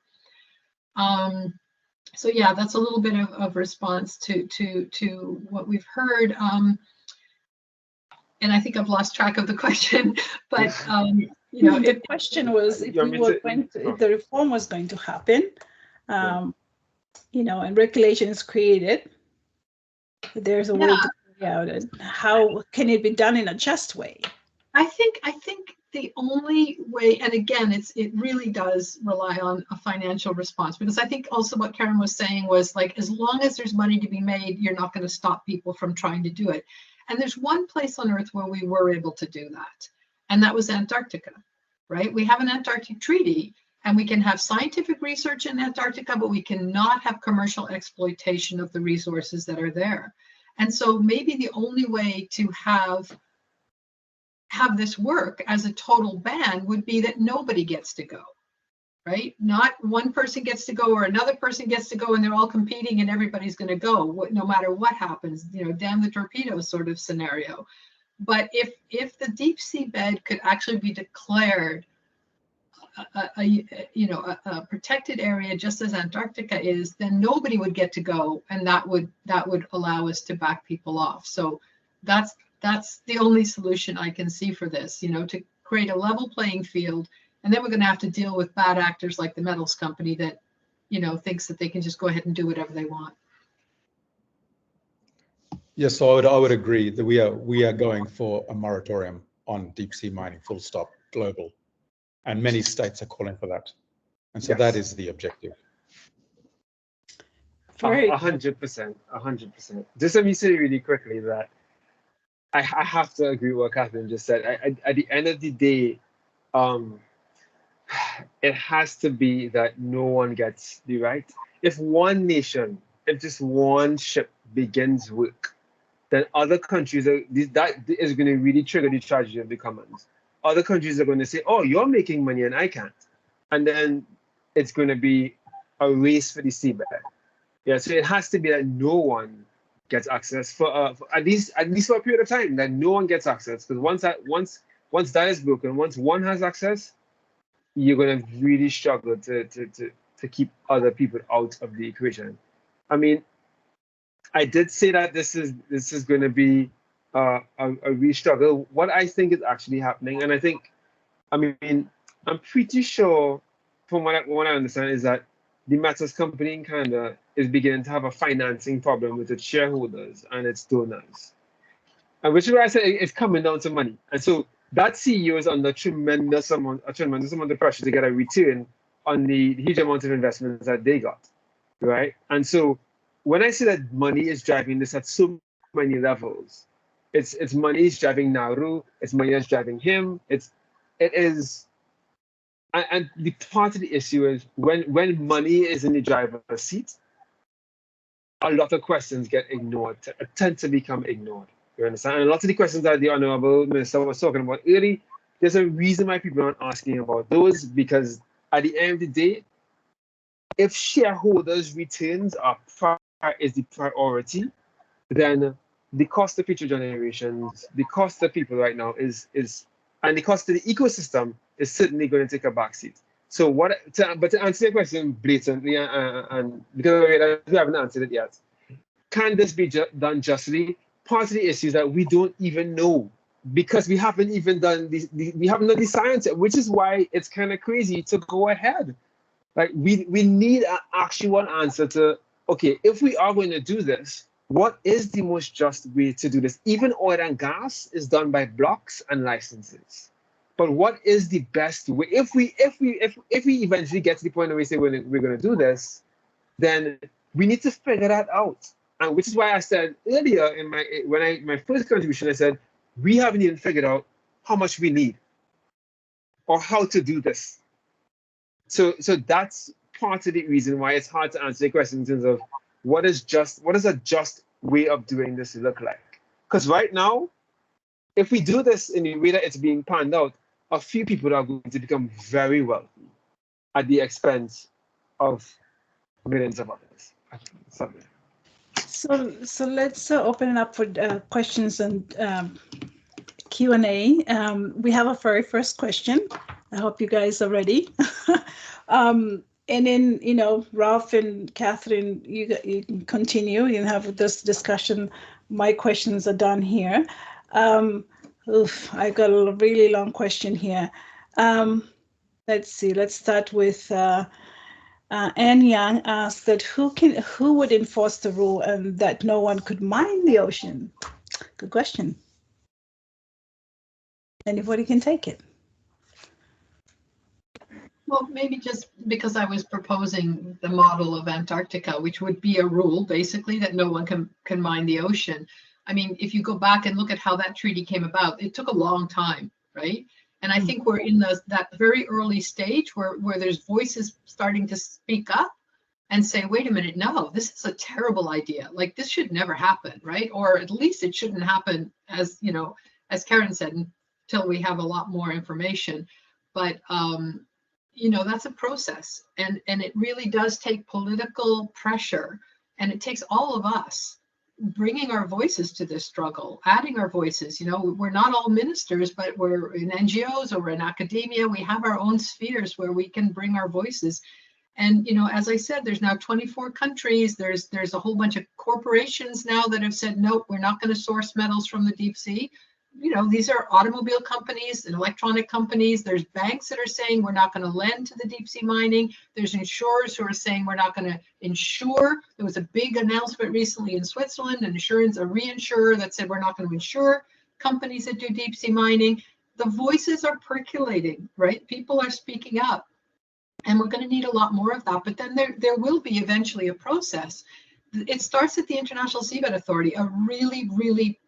So yeah, that's a little bit of response to what we've heard. And I think I've lost track of the question, but you know, the question was if the reform was going to happen, you know, and regulation is created, there's a way to carry out it. How can it be done in a just way? I think the only way, and again, it really does rely on a financial response, because I think also what Keron was saying was, like, as long as there's money to be made, you're not going to stop people from trying to do it. And there's one place on Earth where we were able to do that, and that was Antarctica, right? We have an Antarctic treaty, and we can have scientific research in Antarctica, but we cannot have commercial exploitation of the resources that are there. And so maybe the only way to have this work as a total ban would be that nobody gets to go, right? Not one person gets to go or another person gets to go and they're all competing and everybody's going to go no matter what happens, you know, damn the torpedo sort of scenario. But if the deep sea bed could actually be declared a protected area, just as Antarctica is, then nobody would get to go, and that would allow us to back people off. So that's the only solution I can see for this, you know, to create a level playing field. And then we're going to have to deal with bad actors like the metals company that, you know, thinks that they can just go ahead and do whatever they want. Yes, so I would agree that we are going for a moratorium on deep sea mining, full stop, global. And many states are calling for that. And so that is the objective. 100%, 100%. Just let me say really quickly that I have to agree with what Catherine just said. At the end of the day, it has to be that no one gets the right. If one nation, if just one ship begins work, then other countries, that is going to really trigger the tragedy of the Courmans. Other countries are going to say, oh, you're making money and I can't. And then it's going to be a race for the seabed. Yeah, so it has to be that no one gets access for at least for a period of time, that no one gets access. Because once that is broken, once one has access, you're going to really struggle to keep other people out of the equation. I mean, I did say that this is going to be a real struggle. What I think is actually happening, and I mean, I'm pretty sure from what I understand is that the metals company in Canada is beginning to have a financing problem with its shareholders and its donors. And which is why I say it's coming down to money. And so that CEO is under a tremendous amount of pressure to get a return on the huge amount of investments that they got, right? And so when I say that money is driving this at so many levels, it's money is driving Nauru, it's money that's driving him, it is, and the part of the issue is when money is in the driver's seat, a lot of questions get ignored, tend to become ignored. You understand? And a lot of the questions that the Honorable Minister was talking about early, there's a reason why people aren't asking about those, because at the end of the day, if shareholders' returns is the priority, then the cost of future generations, the cost of people right now is and the cost of the ecosystem is certainly going to take a backseat. So but to answer your question blatantly, and because we haven't answered it yet, can this be done justly? Part of the issue is that we don't even know, because we haven't even done we haven't done the science yet, which is why it's kind of crazy to go ahead. Like we need an actual answer to, okay, if we are going to do this, what is the most just way to do this? Even oil and gas is done by blocks and licenses. But what is the best way? If we eventually get to the point where we say we're going to do this, then we need to figure that out. And which is why I said earlier in my first contribution, I said we haven't even figured out how much we need or how to do this. So that's part of the reason why it's hard to answer the question in terms of what does a just way of doing this look like? Because right now, if we do this in the way that it's being panned out, a few people are going to become very wealthy at the expense of millions of others. So let's open it up for questions and Q&A. We have a very first question. I hope you guys are ready. And then, Ralph and Catherine, you can continue. You can have this discussion. My questions are done here. I got a really long question here. Let's see. Let's start with Anne Young asked that who would enforce the rule and that no one could mine the ocean? Good question. Anybody can take it. Well, maybe just because I was proposing the model of Antarctica, which would be a rule basically that no one can mine the ocean. I mean, if you go back and look at how that treaty came about, it took a long time, right? And I think we're in that very early stage where there's voices starting to speak up and say, wait a minute, no, this is a terrible idea. Like this should never happen, right? Or at least it shouldn't happen, as Keron said, until we have a lot more information. But that's a process, and it really does take political pressure, and it takes all of us bringing our voices to this struggle, adding our voices. We're not all ministers, but we're in NGOs or we're in academia. We have our own spheres where we can bring our voices. And as I said, there's now 24 countries. There's a whole bunch of corporations now that have said, nope, we're not going to source metals from the deep sea. These are automobile companies and electronic companies. There's banks that are saying we're not going to lend to the deep sea mining. There's insurers who are saying we're not going to insure. There was a big announcement recently in Switzerland, a reinsurer that said we're not going to insure companies that do deep sea mining. The voices are percolating, right? People are speaking up, and we're going to need a lot more of that. But then there will be eventually a process. It starts at the International Seabed Authority, a really, really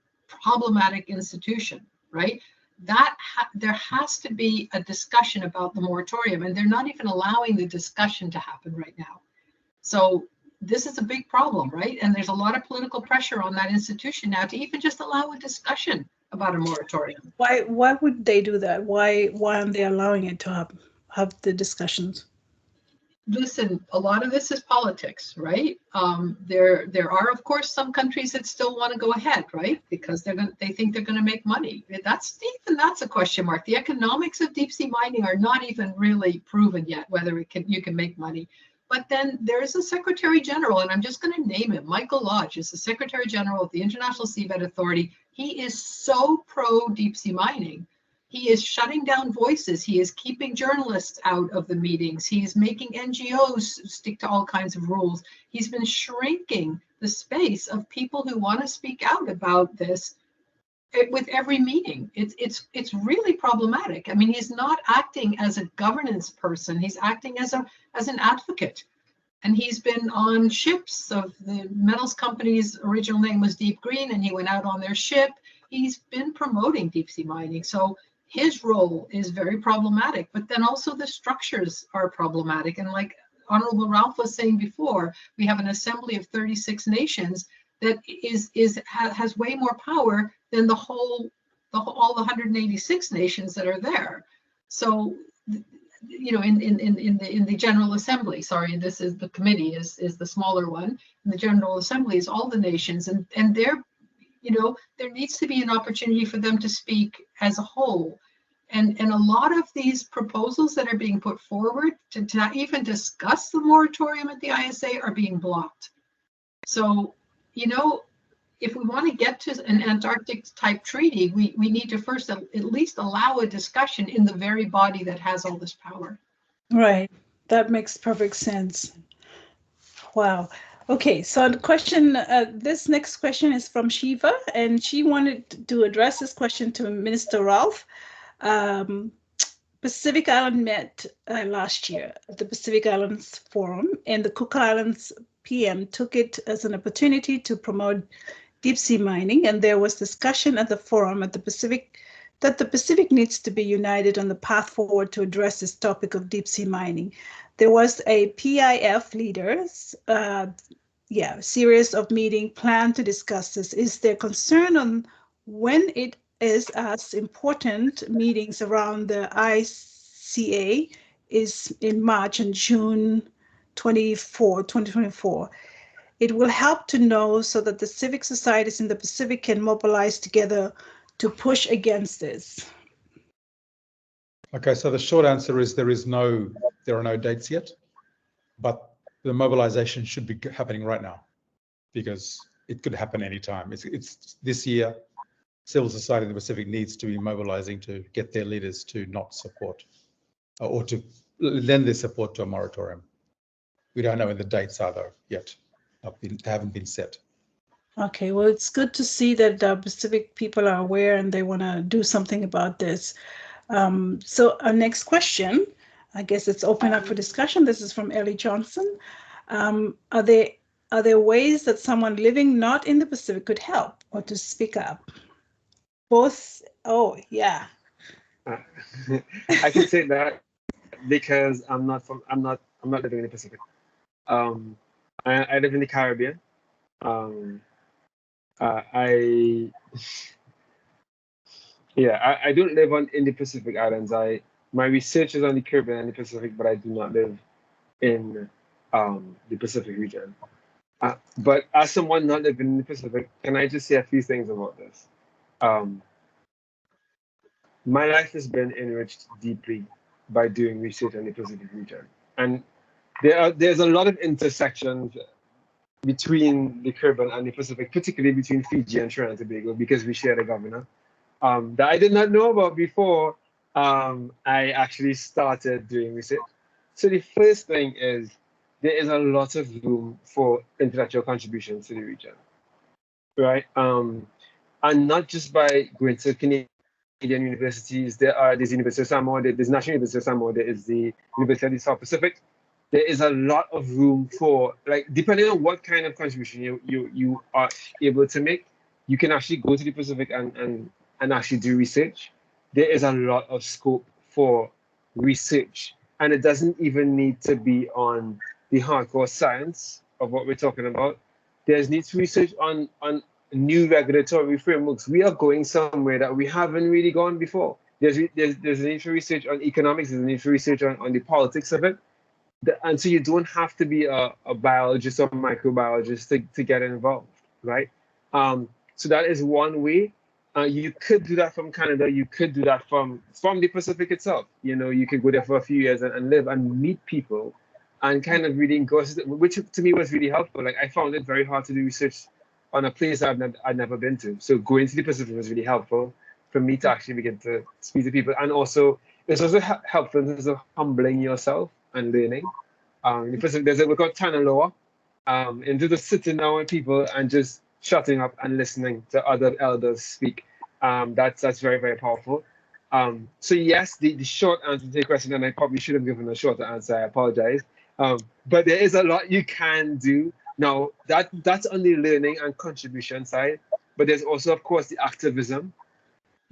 problematic institution, right? There has to be a discussion about the moratorium, and they're not even allowing the discussion to happen right now. So this is a big problem, right? And there's a lot of political pressure on that institution now to even just allow a discussion about a moratorium. Why would they do that? Why aren't they allowing it to have the discussions? Listen, a lot of this is politics, right? There are, of course, some countries that still want to go ahead, right? Because they think they're going to make money. That's a question mark. The economics of deep sea mining are not even really proven yet, whether you can make money. But then there's a Secretary General, and I'm just going to name him. Michael Lodge is the Secretary General of the International Seabed Authority. He is so pro deep sea mining. He is shutting down voices. He is keeping journalists out of the meetings. He is making NGOs stick to all kinds of rules. He's been shrinking the space of people who want to speak out about this with every meeting. It's really problematic. I mean, he's not acting as a governance person. He's acting as an advocate. And he's been on ships of the metals company's original name was Deep Green, and he went out on their ship. He's been promoting deep sea mining. So his role is very problematic, but then also the structures are problematic. And like Honorable Ralph was saying before, we have an assembly of 36 nations that has way more power than all the 186 nations that are there. So, in the General Assembly, sorry, this is the committee is the smaller one. And the General Assembly is all the nations, and they're there needs to be an opportunity for them to speak as a whole. And a lot of these proposals that are being put forward to even discuss the moratorium at the ISA are being blocked. So, if we want to get to an Antarctic type treaty, we need to first at least allow a discussion in the very body that has all this power. Right. That makes perfect sense. Wow. Okay, so the question, this next question is from Shiva, and she wanted to address this question to Minister Ralph. Pacific Island met last year at the Pacific Islands Forum, and the Cook Islands PM took it as an opportunity to promote deep sea mining, and there was discussion at the forum that the Pacific needs to be united on the path forward to address this topic of deep sea mining. There was a PIF leaders series of meeting planned to discuss this. Is there concern on when it is as important meetings around the ICA is in March and June 2024? It will help to know so that the civic societies in the Pacific can mobilize together to push against this. Okay, so the short answer is there are no dates yet, but the mobilization should be happening right now because it could happen anytime. It's this year. Civil society in the Pacific needs to be mobilizing to get their leaders to not support or to lend their support to a moratorium. We don't know when the dates are though yet. They haven't been set. Okay, well, it's good to see that the Pacific people are aware and they want to do something about this. So our next question, I guess it's open up for discussion. This is from Ellie Johnson. Are there ways that someone living not in the Pacific could help or to speak up? Both. Oh, yeah. I can say that because I'm not living in the Pacific. I live in the Caribbean. I don't live in the Pacific Islands. My research is on the Caribbean and the Pacific, but I do not live in the Pacific region. But as someone not living in the Pacific, can I just say a few things about this? My life has been enriched deeply by doing research in the Pacific region, and there's a lot of intersections between the Caribbean and the Pacific, particularly between Fiji and Trinidad and Tobago, because we share a governor that I did not know about before I actually started doing research. So the first thing is there is a lot of room for intellectual contributions to the region, right? And not just by going to Canadian universities. There's University of Samoa, there's National University of Samoa, there is the University of the South Pacific. There is a lot of room for, like, depending on what kind of contribution you are able to make, you can actually go to the Pacific and actually do research. There is a lot of scope for research, and it doesn't even need to be on the hardcore science of what we're talking about. There's need to research on new regulatory frameworks. We are going somewhere that we haven't really gone before. There's a need for research on economics, there's a need for research on the politics of it. And so you don't have to be a biologist or microbiologist to get involved, right? So that is one way. You could do that from Canada. You could do that from the Pacific itself. You know, you could go there for a few years and live and meet people and kind of really engross it, which to me was really helpful. Like, I found it very hard to do research on a place I'd never been to. So going to the Pacific was really helpful for me to actually begin to speak to people. And also, it's also helpful in terms of humbling yourself and learning. In the Pacific, there's a word called Tanaloa, into the sitting down with people and just shutting up and listening to other elders speak. That's very, very powerful. So yes, the short answer to your question, and I probably should have given a shorter answer, I apologize. But there is a lot you can do. Now, that's on the learning and contribution side, but there's also, of course, the activism.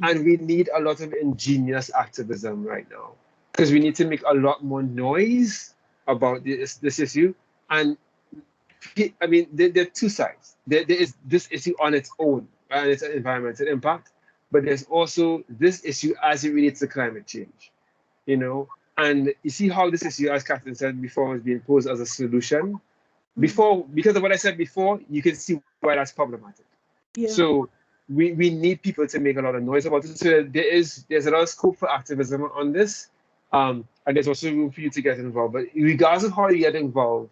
And we need a lot of ingenious activism right now, because we need to make a lot more noise about this issue. And I mean, there are two sides. There is this issue on its own, and its environmental impact, but there's also this issue as it relates to climate change, you know. And you see how this issue, as Catherine said before, was being posed as a solution. Before, because of what I said before, you can see why that's problematic. Yeah. So we need people to make a lot of noise about it. So there's a lot of scope for activism on this, and there's also room for you to get involved. But regardless of how you get involved,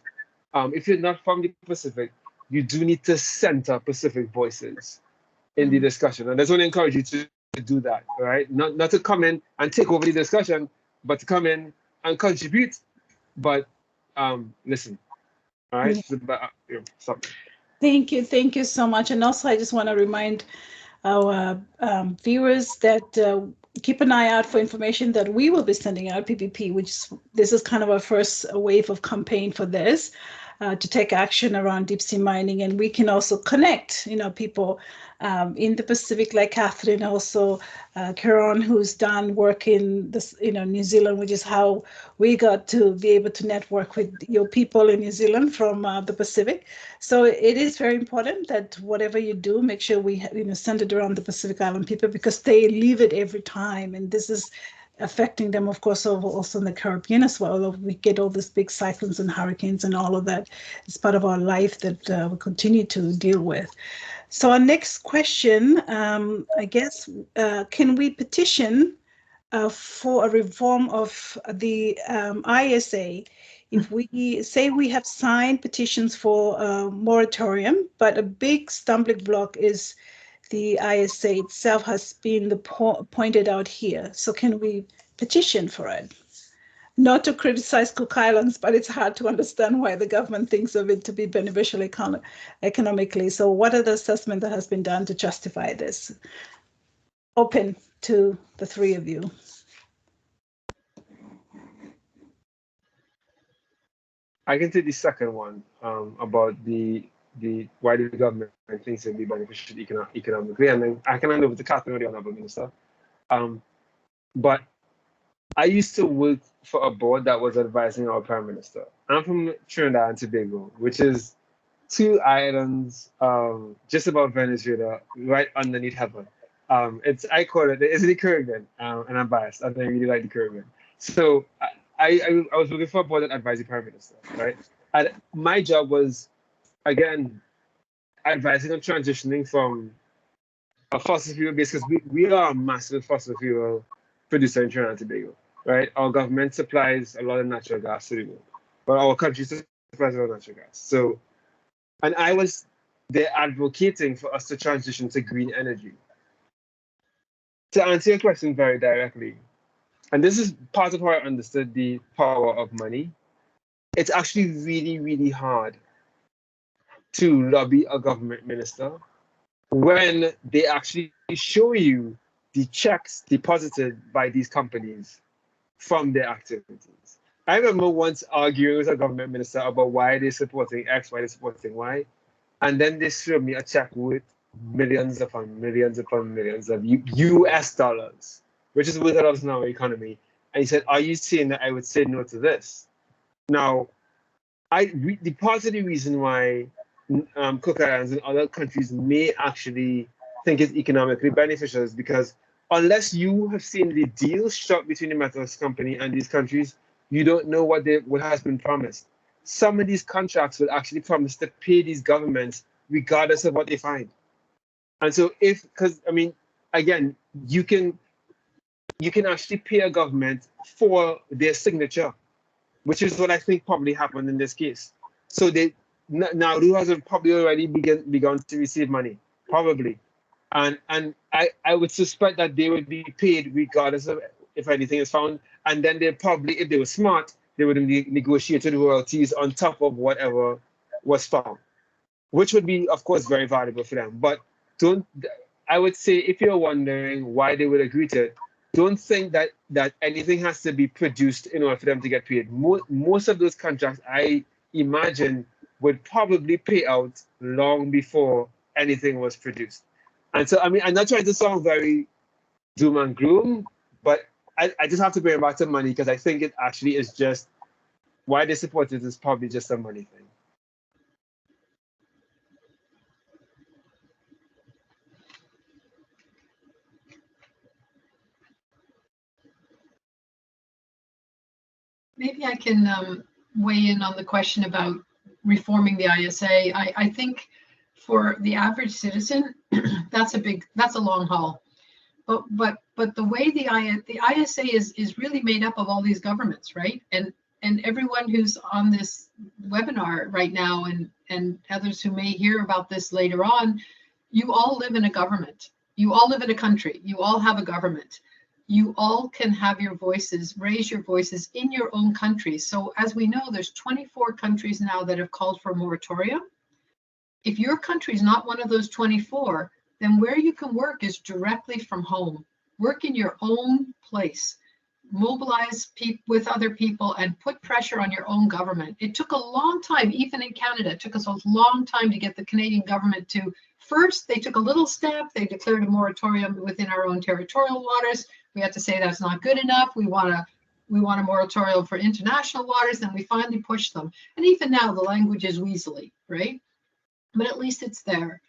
if you're not from the Pacific, you do need to center Pacific voices in the discussion. And I just want to encourage you to do that, right? Not to come in and take over the discussion, but to come in and contribute. But listen, All right. Yeah. Sorry. Thank you so much. And also, I just want to remind our viewers that keep an eye out for information that we will be sending out, PPP, this is kind of our first wave of campaign for this, to take action around deep sea mining. And we can also connect, people in the Pacific, like Catherine, also Keron, who's done work in this, New Zealand, which is how we got to be able to network with your people in New Zealand from the Pacific. So it is very important that whatever you do, make sure we send it around the Pacific Island people, because they live it every time, and this is affecting them, of course, also in the Caribbean as well. We get all these big cyclones and hurricanes and all of that. It's part of our life that we continue to deal with. So our next question, I guess, can we petition for a reform of the ISA? If we say we have signed petitions for a moratorium, but a big stumbling block is the ISA itself has been pointed out here. So can we petition for it? Not to criticize Cook Islands, but it's hard to understand why the government thinks of it to be beneficial economically. So what are the assessment that has been done to justify this? Open to the three of you. I can take the second one about the why the government thinks it will be beneficial economically, and then I can hand over to Catherine, the Honourable Minister. But I used to work for a board that was advising our Prime Minister. I'm from Trinidad and Tobago, which is 2 islands just above Venezuela, right underneath heaven. I call it the Caribbean, and I'm biased. I really like the Caribbean. So I was looking for a board that advised the Prime Minister, right? And my job was, again, advising on transitioning from a fossil fuel base, because we are a massive fossil fuel producer in Trinidad and Tobago, right? Our government supplies a lot of natural gas to the world, but our country supplies a lot of natural gas. So, and I was there advocating for us to transition to green energy. To answer your question very directly, and this is part of how I understood the power of money, it's actually really, really hard to lobby a government minister when they actually show you the checks deposited by these companies from their activities. I remember once arguing with a government minister about why they're supporting X, why they're supporting Y, and then they showed me a check with millions upon millions upon millions of US dollars, which is worth a lot in our economy. And he said, "Are you saying that I would say no to this?" Now, the part of the reason why Cook Islands and other countries may actually think it's economically beneficial is because unless you have seen the deal struck between the metals company and these countries, you don't know what has been promised. Some of these contracts will actually promise to pay these governments regardless of what they find. And so again, you can actually pay a government for their signature, which is what I think probably happened in this case. So Nauru has probably already begun to receive money, probably. And I would suspect that they would be paid regardless of if anything is found. And then they probably, if they were smart, they would have negotiated royalties on top of whatever was found, which would be, of course, very valuable for them. But I would say, if you're wondering why they would agree to it, don't think that anything has to be produced in order for them to get paid. Most of those contracts, I imagine, would probably pay out long before anything was produced. And so, I'm not trying to sound very doom and gloom, but I just have to bring it back to money, because I think it actually is just why they support it is probably just a money thing. Maybe I can weigh in on the question about reforming the ISA. I think for the average citizen, that's a long haul. But the way the ISA is really made up of all these governments, right? And everyone who's on this webinar right now, and others who may hear about this later on, you all live in a government. You all live in a country. You all have a government. you all can have your voices, raise your voices in your own countries. So as we know, there's 24 countries now that have called for a moratorium. If your country is not one of those 24, then where you can work is directly from home. Work in your own place. Mobilize with other people and put pressure on your own government. It took a long time, even in Canada, it took us a long time to get the Canadian government to, first, they took a little step, they declared a moratorium within our own territorial waters. We had to say that's not good enough. We want a moratorium for international waters, then we finally pushed them. And even now the language is weaselly, right? But at least it's there.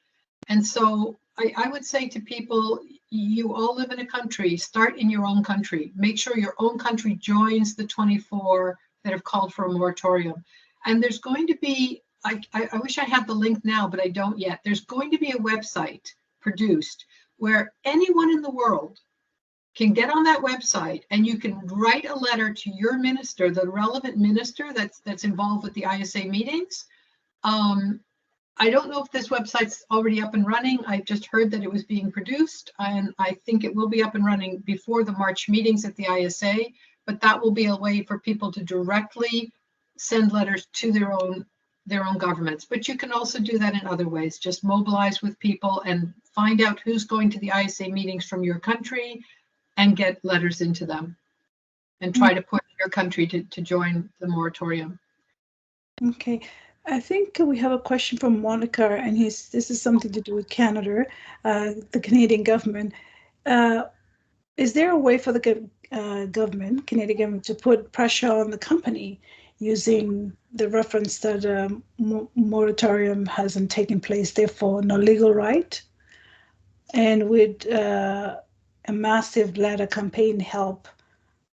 And so I would say to people, you all live in a country, start in your own country. Make sure your own country joins the 24 that have called for a moratorium. And there's going to be, I wish I had the link now, but I don't yet. There's going to be a website produced where anyone in the world can get on that website and you can write a letter to your minister, the relevant minister that's involved with the ISA meetings. I don't know if this website's already up and running. I just heard that it was being produced, and I think it will be up and running before the March meetings at the ISA, but that will be a way for people to directly send letters to their own governments. But you can also do that in other ways. Just mobilize with people and find out who's going to the ISA meetings from your country and get letters into them and try to push your country to join the moratorium. Okay. I think we have a question from Monica, and this is something to do with Canada, the Canadian government. Is there a way for the Canadian government, to put pressure on the company using the reference that moratorium hasn't taken place, therefore no legal right? And would a massive letter campaign help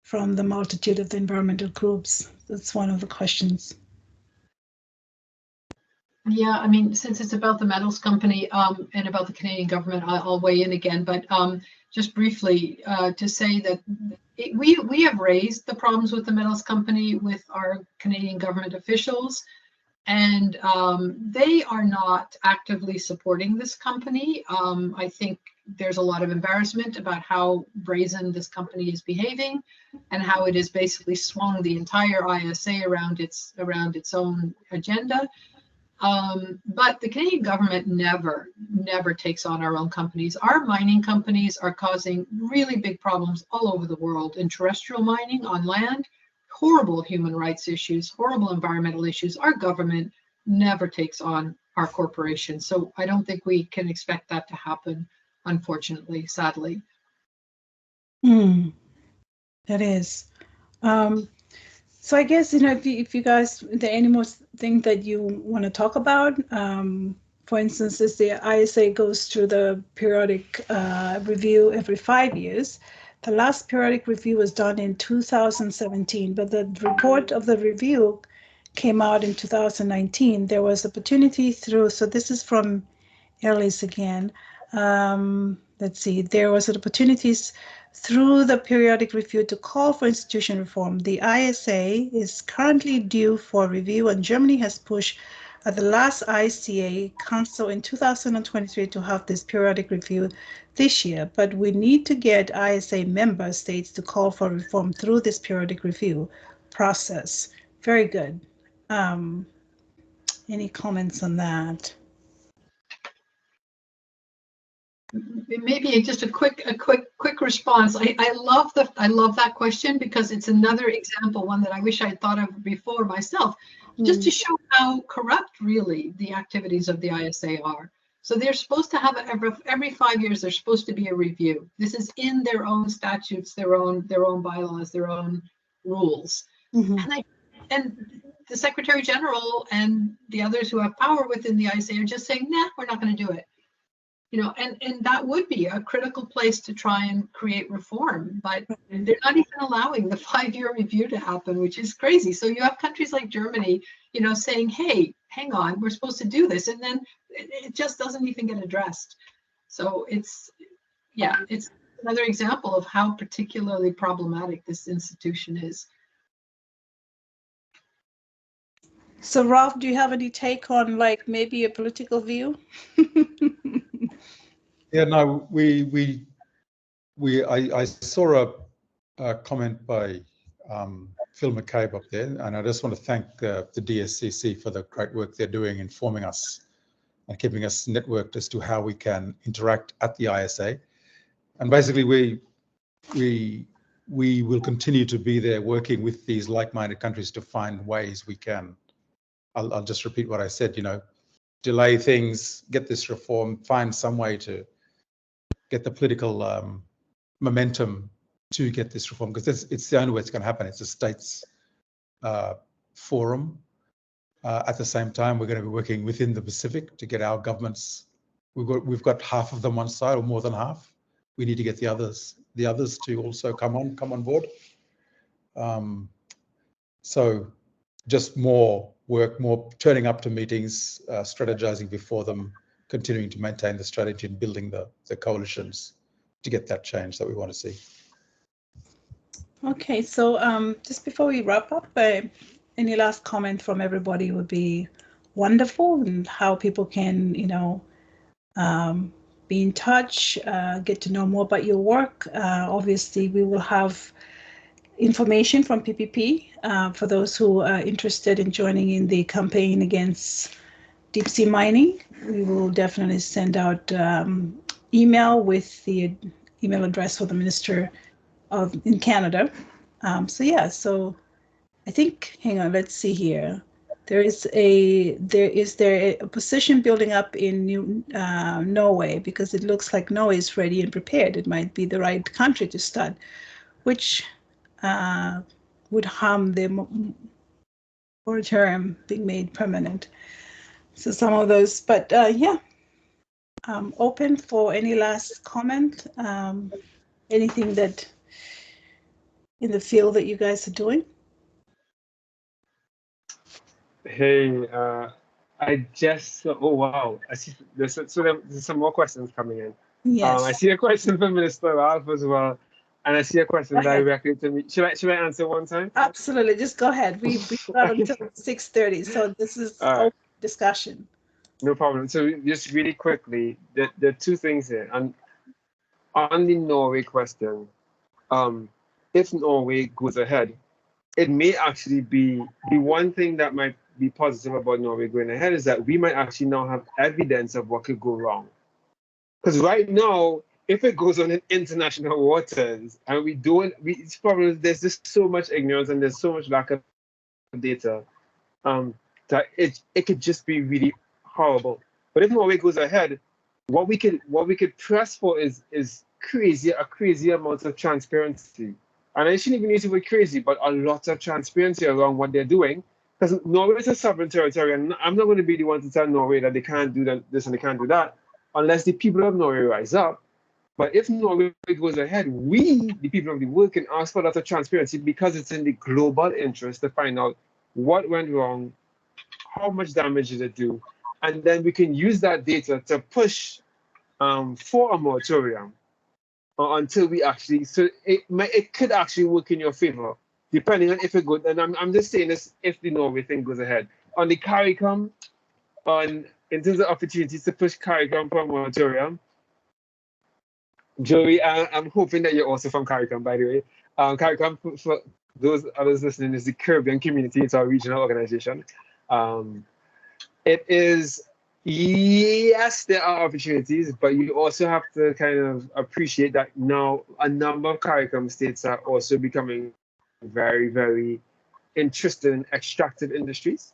from the multitude of the environmental groups? That's one of the questions. Yeah, I mean, since it's about the metals company and about the Canadian government, I'll weigh in again. But just briefly to say that we have raised the problems with the metals company with our Canadian government officials, and they are not actively supporting this company. I think there's a lot of embarrassment about how brazen this company is behaving and how it has basically swung the entire ISA around its own agenda. But the Canadian government never takes on our own companies. Our mining companies are causing really big problems all over the world in terrestrial mining on land, horrible human rights issues, horrible environmental issues. Our government never takes on our corporations. So I don't think we can expect that to happen, unfortunately, sadly. That is. So I guess, if you guys, are there any more things that you want to talk about? For instance, as the ISA goes through the periodic review every 5 years, the last periodic review was done in 2017, but the report of the review came out in 2019. There was opportunity so this is from Ellis again. Let's see, there was opportunities through the periodic review to call for institution reform. The ISA is currently due for review, and Germany has pushed at the last ICA Council in 2023 to have this periodic review this year. But we need to get ISA member states to call for reform through this periodic review process. Very good. Any comments on that? Maybe just a quick response. I love that question because it's another example, one that I wish I had thought of before myself, just to show how corrupt really the activities of the ISA are. So they're supposed to have every 5 years. There's supposed to be a review. This is in their own statutes, their own bylaws, their own rules, and the Secretary General and the others who have power within the ISA are just saying, nah, we're not going to do it. And that would be a critical place to try and create reform, but they're not even allowing the 5-year review to happen, which is crazy. So you have countries like Germany, saying, hey, hang on, we're supposed to do this. And then it just doesn't even get addressed. So it's another example of how particularly problematic this institution is. So Ralph, do you have any take on maybe a political view? Yeah, no, we I saw a comment by Phil McCabe up there, and I just want to thank the DSCC for the great work they're doing, informing us and keeping us networked as to how we can interact at the ISA. And basically, we will continue to be there working with these like-minded countries to find ways we can. I'll just repeat what I said, delay things, get this reform, find some way to get the political momentum to get this reform, because it's the only way it's going to happen. It's a states forum. At the same time, we're going to be working within the Pacific to get our governments. We've got half of them on side, or more than half. We need to get the others to also come on board. So just more work, more turning up to meetings, strategizing before them, continuing to maintain the strategy and building the coalitions to get that change that we want to see. Okay, so just before we wrap up, any last comment from everybody would be wonderful, and how people can, be in touch, get to know more about your work. Obviously, we will have information from PPP for those who are interested in joining in the campaign against deep sea mining. We will definitely send out email with the email address for the Minister in Canada. So I think, hang on, let's see here. There is a position building up in Norway, because it looks like Norway is ready and prepared. It might be the right country to start, which would harm the moratorium being made permanent. So some of those, but I'm open for any last comment, anything that in the field that you guys are doing. Hey, I just, oh wow, I see there's some more questions coming in. Yes. I see a question from Minister Ralph as well, and I see a question directly to me. Should I answer one time? Absolutely, just go ahead. We've got until 6:30, so this is open discussion. No problem. So just really quickly, there are two things here. And on the Norway question, if Norway goes ahead, it may actually be the one thing that might be positive about Norway going ahead is that we might actually now have evidence of what could go wrong. Because right now, if it goes on in international waters and it's probably, there's just so much ignorance and there's so much lack of data that it could just be really horrible. But if Norway goes ahead, what we could press for is a crazy amount of transparency. And I shouldn't even use the word crazy, but a lot of transparency around what they're doing. Because Norway is a sovereign territory, and I'm not going to be the one to tell Norway that they can't do this and they can't do that, unless the people of Norway rise up. But if Norway goes ahead, we, the people of the world, can ask for a lot of transparency, because it's in the global interest to find out what went wrong, how much damage did it do, and then we can use that data to push for a moratorium until we actually, so it could actually work in your favor, depending on if it goes. And I'm just saying this if the Norway thing goes ahead. On the CARICOM, in terms of opportunities to push CARICOM for a moratorium, Joey, I'm hoping that you're also from CARICOM, by the way. CARICOM, for those others listening, is the Caribbean Community. It's our regional organization. It is, yes, there are opportunities, but you also have to kind of appreciate that now a number of CARICOM states are also becoming very, very interested in extractive industries,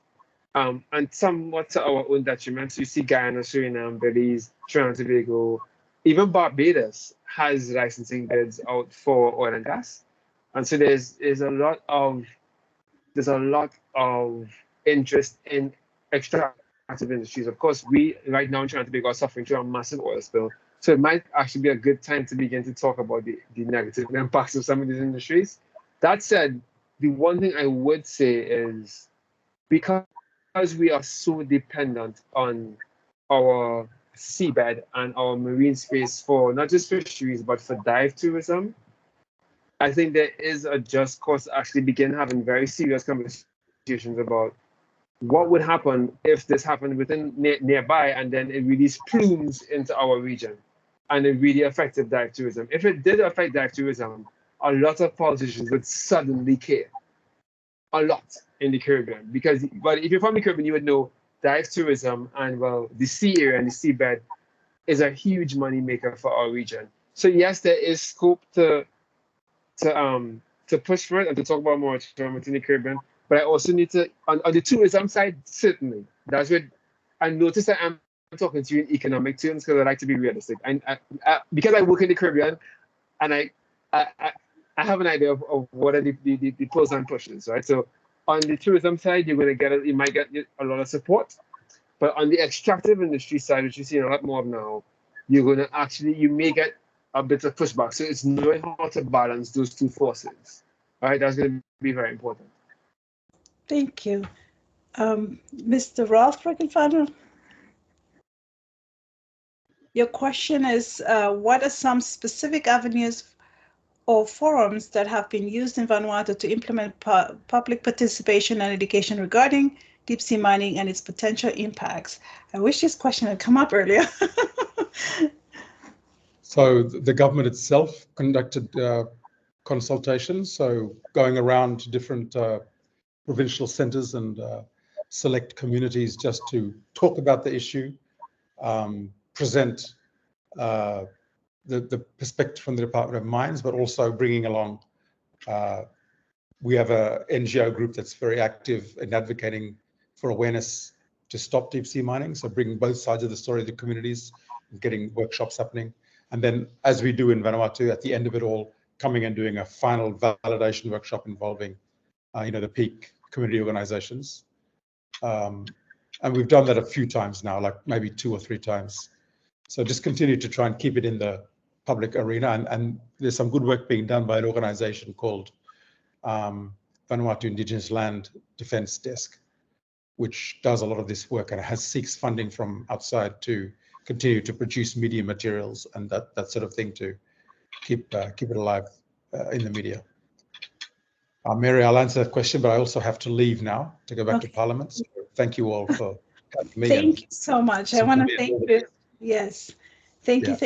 and somewhat to our own detriment. So you see Guyana, Suriname, Belize, Trinidad and Tobago, even Barbados has licensing bids out for oil and gas. And so there's a lot of interest in extractive industries. Of course, we right now in Trinidad and Tobago are suffering through a massive oil spill. So it might actually be a good time to begin to talk about the negative impacts of some of these industries. That said, the one thing I would say is, because we are so dependent on our seabed and our marine space for not just fisheries, but for dive tourism, I think there is a just cause to actually begin having very serious conversations about what would happen if this happened within nearby, and then it released plumes into our region. and it really affected dive tourism. If it did affect dive tourism, a lot of politicians would suddenly care a lot in the Caribbean. Because, but if you're from the Caribbean, you would know dive tourism and, well, the sea area and the seabed is a huge money maker for our region. So yes, there is scope to push for it and to talk about moratorium within the Caribbean. But I also need to, on the tourism side, certainly. That's what I notice that I'm talking to you in economic terms because I like to be realistic. And because I work in the Caribbean, and I have an idea of what are the pros and pushes, right? So on the tourism side, you might get a lot of support. But on the extractive industry side, which you see a lot more of now, you may get a bit of pushback. So it's knowing how to balance those two forces. All right, that's going to be very important. Thank you. Mr. Ralph Regenvanu, your question is, what are some specific avenues or forums that have been used in Vanuatu to implement public participation and education regarding deep sea mining and its potential impacts? I wish this question had come up earlier. So the government itself conducted consultations, so going around to different provincial centres and select communities just to talk about the issue, present the perspective from the Department of Mines, but also bringing along, we have a NGO group that's very active in advocating for awareness to stop deep sea mining. So bringing both sides of the story to the communities, getting workshops happening. And then, as we do in Vanuatu, at the end of it all, coming and doing a final validation workshop involving, the peak community organizations. And we've done that a few times now, like maybe 2 or 3 times. So just continue to try and keep it in the public arena. And there's some good work being done by an organization called Vanuatu Indigenous Land Defense Desk, which does a lot of this work and seeks funding from outside to continue to produce media materials and that sort of thing to keep it alive in the media. Mary, I'll answer that question, but I also have to leave now to go back to Parliament. So thank you all for having me. Thank you so much. I want to thank you. Yes. Thank you,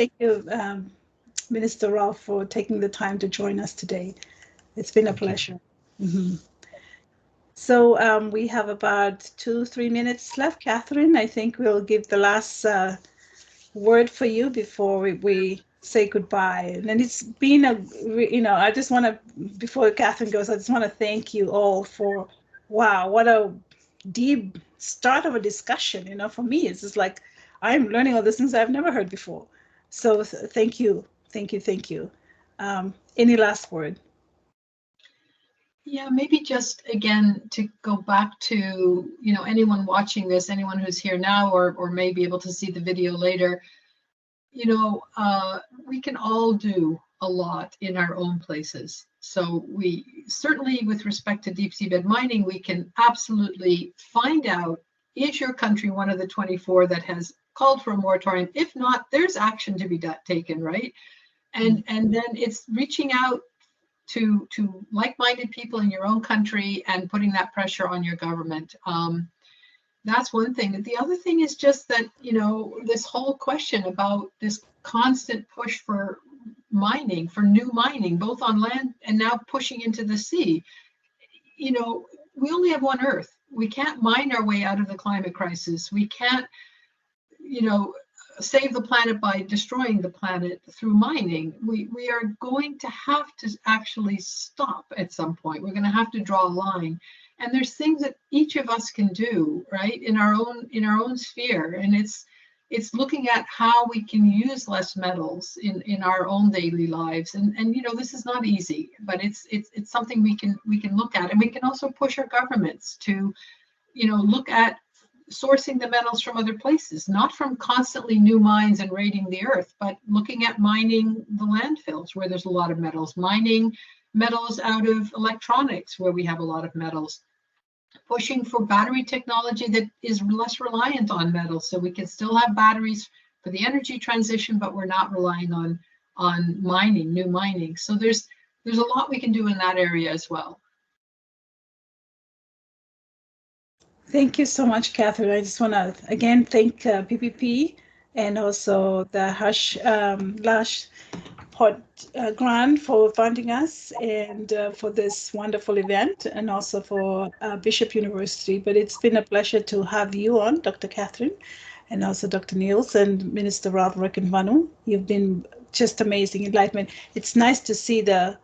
Minister Ralph, for taking the time to join us today. It's been a pleasure. Mm-hmm. So we have about 2-3 minutes left. Catherine, I think we'll give the last word for you before we say goodbye. And it's been I just want to, before Catherine goes, I just want to thank you all for, wow, what a deep start of a discussion. For me, it's just like, I'm learning all these things I've never heard before. So thank you. Any last word? Yeah, maybe just again to go back to, anyone watching this, anyone who's here now or may be able to see the video later, we can all do a lot in our own places. So we certainly, with respect to deep seabed mining, we can absolutely find out, is your country one of the 24 that has called for a moratorium? If not, there's action to be taken, right? And then it's reaching out to like-minded people in your own country and putting that pressure on your government. That's one thing. The other thing is just that, this whole question about this constant push for mining, for new mining, both on land and now pushing into the sea. We only have one Earth. We can't mine our way out of the climate crisis. We can't, save the planet by destroying the planet through mining. We are going to have to actually stop at some point. We're going to have to draw a line. And there's things that each of us can do, right, in our own sphere. And it's looking at how we can use less metals in our own daily lives. And this is not easy, but it's something we can look at. And we can also push our governments to, look at sourcing the metals from other places, not from constantly new mines and raiding the earth, but looking at mining the landfills where there's a lot of metals, mining metals out of electronics where we have a lot of metals, pushing for battery technology that is less reliant on metals, so we can still have batteries for the energy transition, but we're not relying on mining, new mining. So there's a lot we can do in that area as well. Thank you so much, Catherine. I just want to again thank PPP and also the Lash Pot grant for funding us and for this wonderful event, and also for Bishop University. But it's been a pleasure to have you on, Dr. Catherine, and also Dr. Niles and Minister Ralph Regenvanu. You've been just amazing enlightenment. It's nice to see the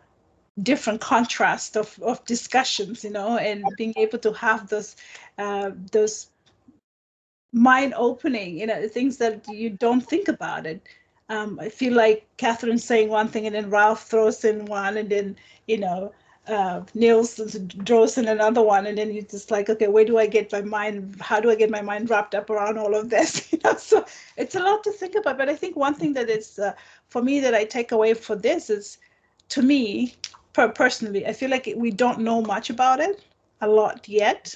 different contrast of discussions, and being able to have those mind opening, things that you don't think about it. I feel like Catherine's saying one thing and then Ralph throws in one, and then, Niels throws in another one, and then you're just like, okay, where do I get my mind? How do I get my mind wrapped up around all of this? So it's a lot to think about. But I think one thing that is, for me, that I take away for this is, to me, personally, I feel like we don't know much about it a lot yet,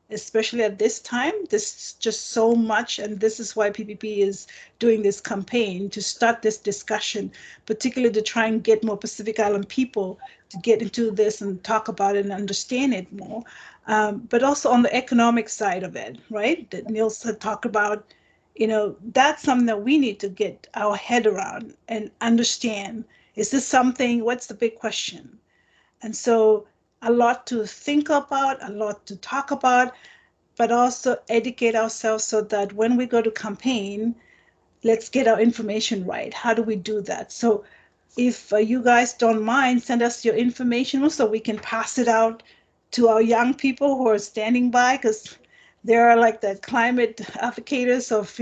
especially at this time. There's just so much, and this is why PPP is doing this campaign to start this discussion, particularly to try and get more Pacific Island people to get into this and talk about it and understand it more. But also on the economic side of it, right? That Niels had talked about, that's something that we need to get our head around and understand. Is this something, what's the big question? And so a lot to think about, a lot to talk about, but also educate ourselves so that when we go to campaign, let's get our information right. How do we do that? So if you guys don't mind, send us your information so we can pass it out to our young people who are standing by, because they're like the climate advocates of,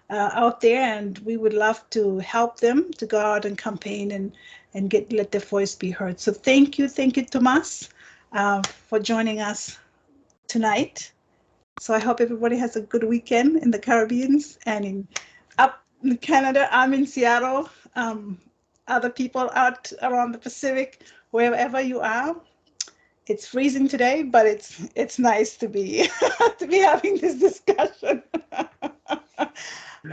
out there, and we would love to help them to go out and campaign and let their voice be heard. So thank you, Tomas, for joining us tonight. So I hope everybody has a good weekend in the Caribbean and up in Canada. I'm in Seattle. Other people out around the Pacific, wherever you are. It's freezing today, but it's nice to be to be having this discussion.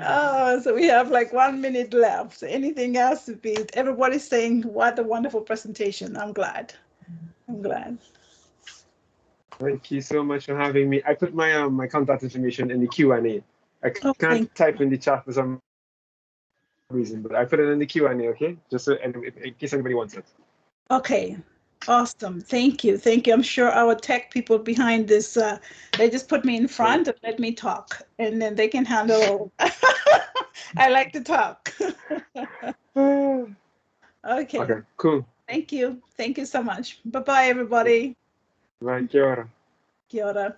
Oh, so we have like 1 minute left. So anything else to be? Everybody's saying what a wonderful presentation. I'm glad. Thank you so much for having me. I put my my contact information in the Q&A. I can't type in the chat for some reason, but I put it in the Q&A, okay? Just so, in case anybody wants it. Okay. Awesome. Thank you. I'm sure our tech people behind this, they just put me in front and let me talk, and then they can handle. I like to talk. Okay. Okay, cool. Thank you. Thank you so much. Bye-bye, everybody. Right, kia ora. Kia ora.